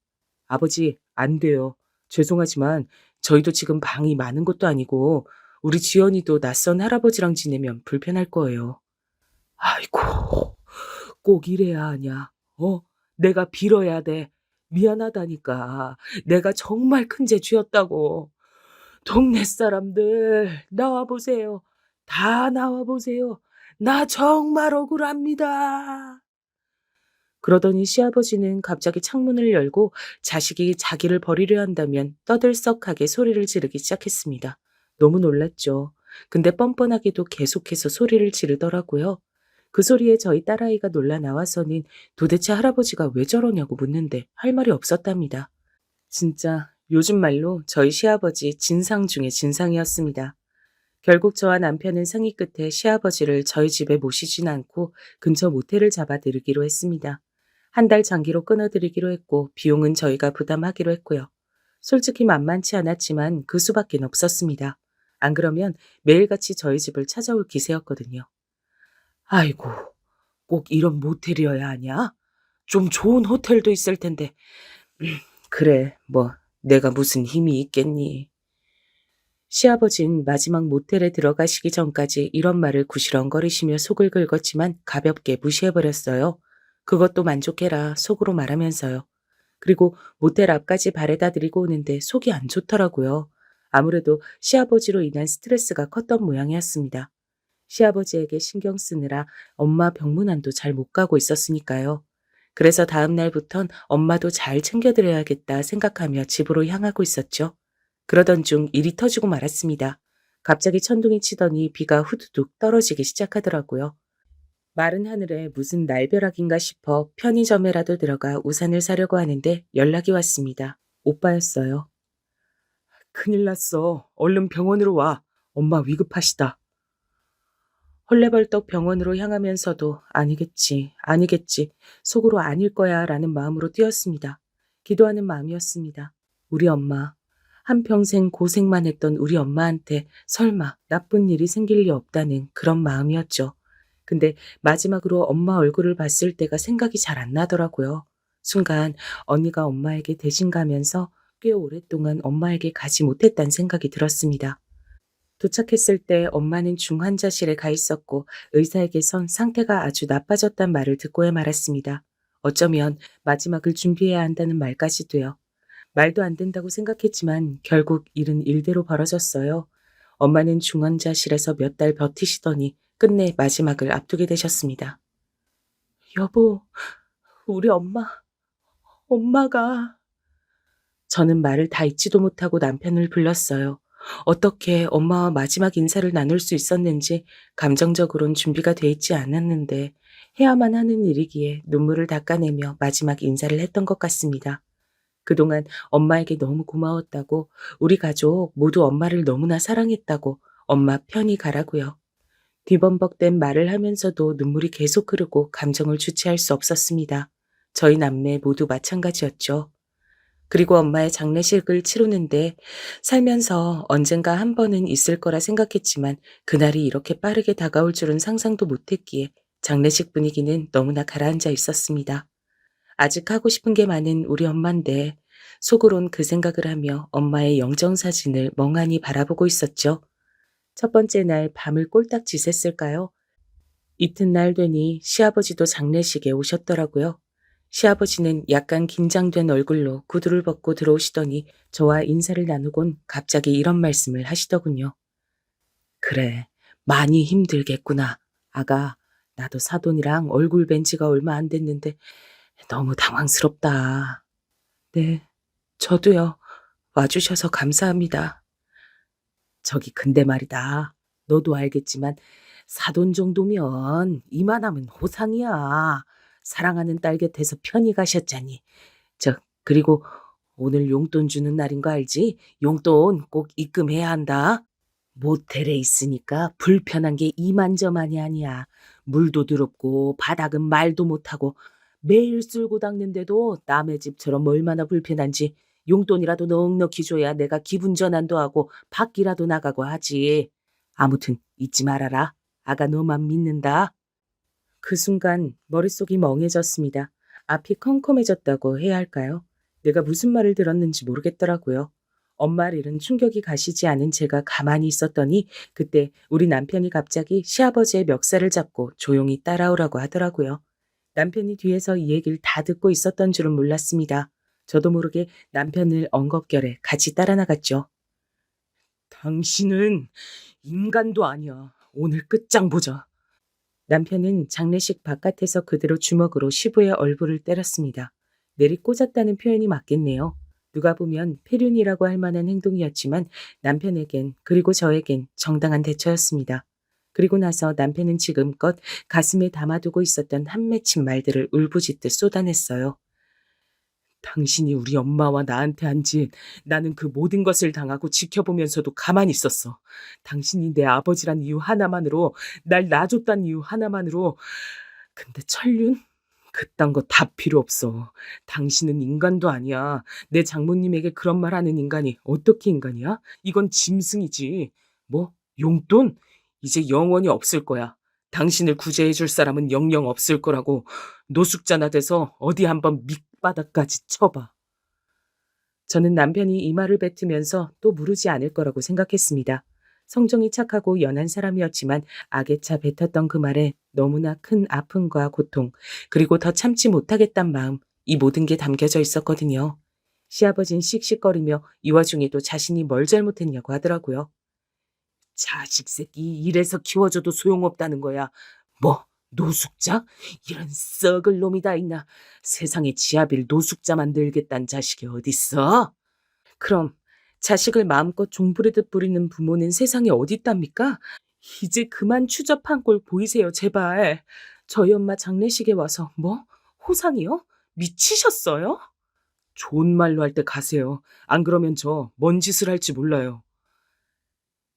[SPEAKER 2] 아버지, 안 돼요. 죄송하지만 저희도 지금 방이 많은 것도 아니고 우리 지연이도 낯선 할아버지랑 지내면 불편할 거예요. 아이고, 꼭 이래야 하냐. 내가 빌어야 돼. 미안하다니까. 내가 정말 큰 죄 지었다고. 동네 사람들 나와보세요. 다 나와보세요. 나 정말 억울합니다. 그러더니 시아버지는 갑자기 창문을 열고 자식이 자기를 버리려 한다면 떠들썩하게 소리를 지르기 시작했습니다. 너무 놀랐죠. 근데 뻔뻔하게도 계속해서 소리를 지르더라고요. 그 소리에 저희 딸아이가 놀라 나와서는 도대체 할아버지가 왜 저러냐고 묻는데 할 말이 없었답니다. 진짜 요즘 말로 저희 시아버지 진상 중에 진상이었습니다. 결국 저와 남편은 상의 끝에 시아버지를 저희 집에 모시진 않고 근처 모텔을 잡아들이기로 했습니다. 한 달 장기로 끊어드리기로 했고 비용은 저희가 부담하기로 했고요. 솔직히 만만치 않았지만 그 수밖엔 없었습니다. 안 그러면 매일같이 저희 집을 찾아올 기세였거든요. 아이고, 꼭 이런 모텔이어야 하냐? 좀 좋은 호텔도 있을 텐데. 음, 그래, 뭐, 내가 무슨 힘이 있겠니? 시아버진 마지막 모텔에 들어가시기 전까지 이런 말을 구시렁거리시며 속을 긁었지만 가볍게 무시해버렸어요. 그것도 만족해라 속으로 말하면서요. 그리고 모텔 앞까지 바래다 드리고 오는데 속이 안 좋더라고요. 아무래도 시아버지로 인한 스트레스가 컸던 모양이었습니다. 시아버지에게 신경 쓰느라 엄마 병문안도 잘 못 가고 있었으니까요. 그래서 다음 날부턴 엄마도 잘 챙겨드려야겠다 생각하며 집으로 향하고 있었죠. 그러던 중 일이 터지고 말았습니다. 갑자기 천둥이 치더니 비가 후두둑 떨어지기 시작하더라고요. 마른 하늘에 무슨 날벼락인가 싶어 편의점에라도 들어가 우산을 사려고 하는데 연락이 왔습니다. 오빠였어요. 큰일 났어. 얼른 병원으로 와. 엄마 위급하시다. 헐레벌떡 병원으로 향하면서도 아니겠지, 아니겠지, 속으로 아닐 거야 라는 마음으로 뛰었습니다. 기도하는 마음이었습니다. 우리 엄마, 한평생 고생만 했던 우리 엄마한테 설마 나쁜 일이 생길 리 없다는 그런 마음이었죠. 근데 마지막으로 엄마 얼굴을 봤을 때가 생각이 잘 안 나더라고요. 순간 언니가 엄마에게 대신 가면서 꽤 오랫동안 엄마에게 가지 못했다는 생각이 들었습니다. 도착했을 때 엄마는 중환자실에 가 있었고 의사에게선 상태가 아주 나빠졌단 말을 듣고야 말았습니다. 어쩌면 마지막을 준비해야 한다는 말까지도요. 말도 안 된다고 생각했지만 결국 일은 일대로 벌어졌어요. 엄마는 중환자실에서 몇 달 버티시더니 끝내 마지막을 앞두게 되셨습니다. 여보, 우리 엄마가... 저는 말을 다 잊지도 못하고 남편을 불렀어요. 어떻게 엄마와 마지막 인사를 나눌 수 있었는지 감정적으론 준비가 돼 있지 않았는데 해야만 하는 일이기에 눈물을 닦아내며 마지막 인사를 했던 것 같습니다. 그동안 엄마에게 너무 고마웠다고, 우리 가족 모두 엄마를 너무나 사랑했다고 엄마 편히 가라고요. 뒤범벅된 말을 하면서도 눈물이 계속 흐르고 감정을 주체할 수 없었습니다. 저희 남매 모두 마찬가지였죠. 그리고 엄마의 장례식을 치르는데 살면서 언젠가 한 번은 있을 거라 생각했지만 그날이 이렇게 빠르게 다가올 줄은 상상도 못했기에 장례식 분위기는 너무나 가라앉아 있었습니다. 아직 하고 싶은 게 많은 우리 엄마인데 속으론 그 생각을 하며 엄마의 영정사진을 멍하니 바라보고 있었죠. 첫 번째 날 밤을 꼴딱 지샜을까요? 이튿날 되니 시아버지도 장례식에 오셨더라고요. 시아버지는 약간 긴장된 얼굴로 구두를 벗고 들어오시더니 저와 인사를 나누곤 갑자기 이런 말씀을 하시더군요. 그래, 많이 힘들겠구나. 아가, 나도 사돈이랑 얼굴 뵌 지가 얼마 안 됐는데 너무 당황스럽다. 네, 저도요. 와주셔서 감사합니다. 저기 근데 말이다. 너도 알겠지만 사돈 정도면 이만하면 호상이야. 사랑하는 딸 곁에서 편히 가셨잖니. 그리고 오늘 용돈 주는 날인 거 알지? 용돈 꼭 입금해야 한다. 모텔에 있으니까 불편한 게 이만저만이 아니야. 물도 더럽고 바닥은 말도 못하고 매일 쓸고 닦는데도 남의 집처럼 얼마나 불편한지 용돈이라도 넉넉히 줘야 내가 기분 전환도 하고 밖이라도 나가고 하지. 아무튼 잊지 말아라. 아가 너만 믿는다. 그 순간 머릿속이 멍해졌습니다. 앞이 컴컴해졌다고 해야 할까요? 내가 무슨 말을 들었는지 모르겠더라고요. 엄마 일은 충격이 가시지 않은 제가 가만히 있었더니 그때 우리 남편이 갑자기 시아버지의 멱살을 잡고 조용히 따라오라고 하더라고요. 남편이 뒤에서 이 얘기를 다 듣고 있었던 줄은 몰랐습니다. 저도 모르게 남편을 엉겁결에 같이 따라 나갔죠. 당신은 인간도 아니야. 오늘 끝장 보자. 남편은 장례식 바깥에서 그대로 주먹으로 시부의 얼굴을 때렸습니다. 내리 꽂았다는 표현이 맞겠네요. 누가 보면 폐륜이라고 할 만한 행동이었지만 남편에겐 그리고 저에겐 정당한 대처였습니다. 그리고 나서 남편은 지금껏 가슴에 담아두고 있었던 한 맺힌 말들을 울부짖듯 쏟아냈어요. 당신이 우리 엄마와 나한테 한 짓, 나는 그 모든 것을 당하고 지켜보면서도 가만히 있었어. 당신이 내 아버지란 이유 하나만으로, 날 놔줬단 이유 하나만으로. 근데 천륜? 그딴 거 다 필요 없어. 당신은 인간도 아니야. 내 장모님에게 그런 말 하는 인간이 어떻게 인간이야? 이건 짐승이지. 뭐? 용돈? 이제 영원히 없을 거야. 당신을 구제해 줄 사람은 영영 없을 거라고. 노숙자나 돼서 어디 한번 밑바닥까지 쳐봐. 저는 남편이 이 말을 뱉으면서 또 무르지 않을 거라고 생각했습니다. 성정이 착하고 연한 사람이었지만 악에 차 뱉었던 그 말에 너무나 큰 아픔과 고통, 그리고 더 참지 못하겠단 마음, 이 모든 게 담겨져 있었거든요. 시아버진 씩씩거리며 이 와중에도 자신이 뭘 잘못했냐고 하더라고요. 자식 새끼 이래서 키워줘도 소용없다는 거야. 뭐 노숙자? 이런 썩을 놈이 다 있나. 세상에 지아빌 노숙자 만들겠다는 자식이 어딨어? 그럼 자식을 마음껏 종부리듯 부리는 부모는 세상에 어딨답니까? 이제 그만 추접한 꼴 보이세요, 제발. 저희 엄마 장례식에 와서 뭐? 호상이요? 미치셨어요? 좋은 말로 할 때 가세요. 안 그러면 저 뭔 짓을 할지 몰라요.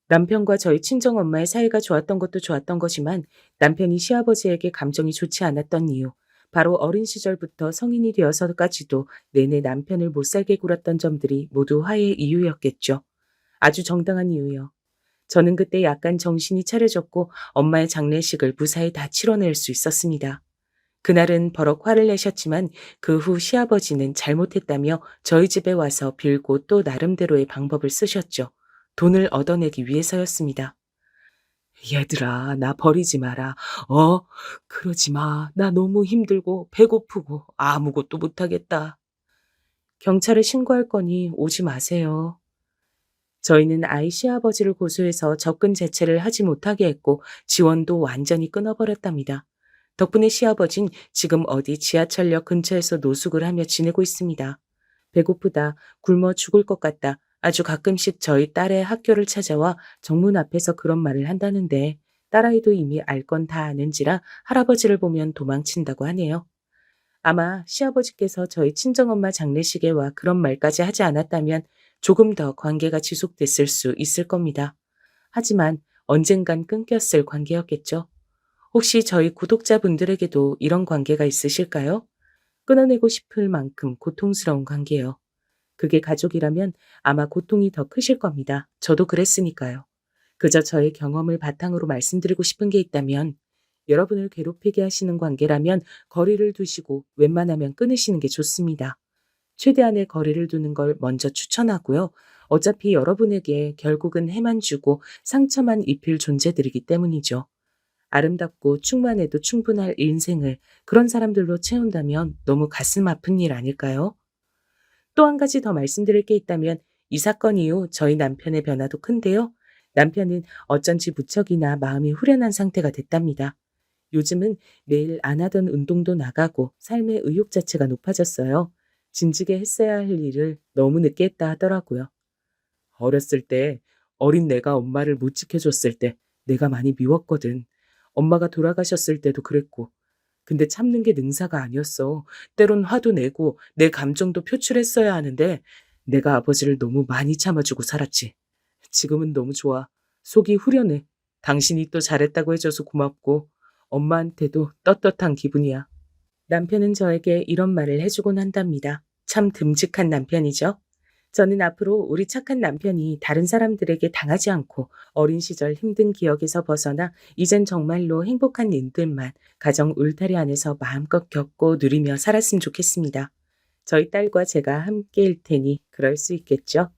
[SPEAKER 2] 남편과 저희 친정엄마의 사이가 좋았던 것도 좋았던 거지만 남편이 시아버지에게 감정이 좋지 않았던 이유, 바로 어린 시절부터 성인이 되어서까지도 내내 남편을 못살게 굴었던 점들이 모두 화해의 이유였겠죠. 아주 정당한 이유요. 저는 그때 약간 정신이 차려졌고 엄마의 장례식을 무사히 다 치러낼 수 있었습니다. 그날은 버럭 화를 내셨지만 그 후 시아버지는 잘못했다며 저희 집에 와서 빌고 또 나름대로의 방법을 쓰셨죠. 돈을 얻어내기 위해서였습니다. 얘들아, 나 버리지 마라. 어? 그러지 마. 나 너무 힘들고 배고프고 아무것도 못하겠다. 경찰에 신고할 거니 오지 마세요. 저희는 아이 시아버지를 고소해서 접근 자체를 하지 못하게 했고 지원도 완전히 끊어버렸답니다. 덕분에 시아버진 지금 어디 지하철역 근처에서 노숙을 하며 지내고 있습니다. 배고프다, 굶어 죽을 것 같다. 아주 가끔씩 저희 딸의 학교를 찾아와 정문 앞에서 그런 말을 한다는데 딸아이도 이미 알 건 다 아는지라 할아버지를 보면 도망친다고 하네요. 아마 시아버지께서 저희 친정엄마 장례식에 와 그런 말까지 하지 않았다면 조금 더 관계가 지속됐을 수 있을 겁니다. 하지만 언젠간 끊겼을 관계였겠죠. 혹시 저희 구독자분들에게도 이런 관계가 있으실까요? 끊어내고 싶을 만큼 고통스러운 관계요. 그게 가족이라면 아마 고통이 더 크실 겁니다. 저도 그랬으니까요. 그저 저의 경험을 바탕으로 말씀드리고 싶은 게 있다면 여러분을 괴롭히게 하시는 관계라면 거리를 두시고 웬만하면 끊으시는 게 좋습니다. 최대한의 거리를 두는 걸 먼저 추천하고요. 어차피 여러분에게 결국은 해만 주고 상처만 입힐 존재들이기 때문이죠. 아름답고 충만해도 충분할 인생을 그런 사람들로 채운다면 너무 가슴 아픈 일 아닐까요? 또 한 가지 더 말씀드릴 게 있다면 이 사건 이후 저희 남편의 변화도 큰데요. 남편은 어쩐지 무척이나 마음이 후련한 상태가 됐답니다. 요즘은 매일 안 하던 운동도 나가고 삶의 의욕 자체가 높아졌어요. 진즉에 했어야 할 일을 너무 늦게 했다 하더라고요. 어렸을 때 어린 내가 엄마를 못 지켜줬을 때 내가 많이 미웠거든. 엄마가 돌아가셨을 때도 그랬고. 근데 참는 게 능사가 아니었어. 때론 화도 내고 내 감정도 표출했어야 하는데 내가 아버지를 너무 많이 참아주고 살았지. 지금은 너무 좋아. 속이 후련해. 당신이 또 잘했다고 해줘서 고맙고 엄마한테도 떳떳한 기분이야. 남편은 저에게 이런 말을 해주곤 한답니다. 참 듬직한 남편이죠. 저는 앞으로 우리 착한 남편이 다른 사람들에게 당하지 않고 어린 시절 힘든 기억에서 벗어나 이젠 정말로 행복한 일들만 가정 울타리 안에서 마음껏 겪고 누리며 살았으면 좋겠습니다. 저희 딸과 제가 함께일 테니 그럴 수 있겠죠.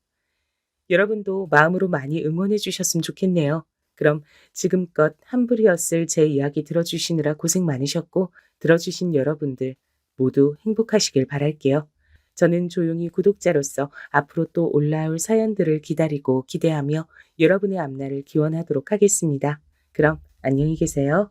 [SPEAKER 2] 여러분도 마음으로 많이 응원해 주셨으면 좋겠네요. 그럼 지금껏 한불이었을 제 이야기 들어주시느라 고생 많으셨고 들어주신 여러분들 모두 행복하시길 바랄게요. 저는 조용히 구독자로서 앞으로 또 올라올 사연들을 기다리고 기대하며 여러분의 앞날을 기원하도록 하겠습니다. 그럼 안녕히 계세요.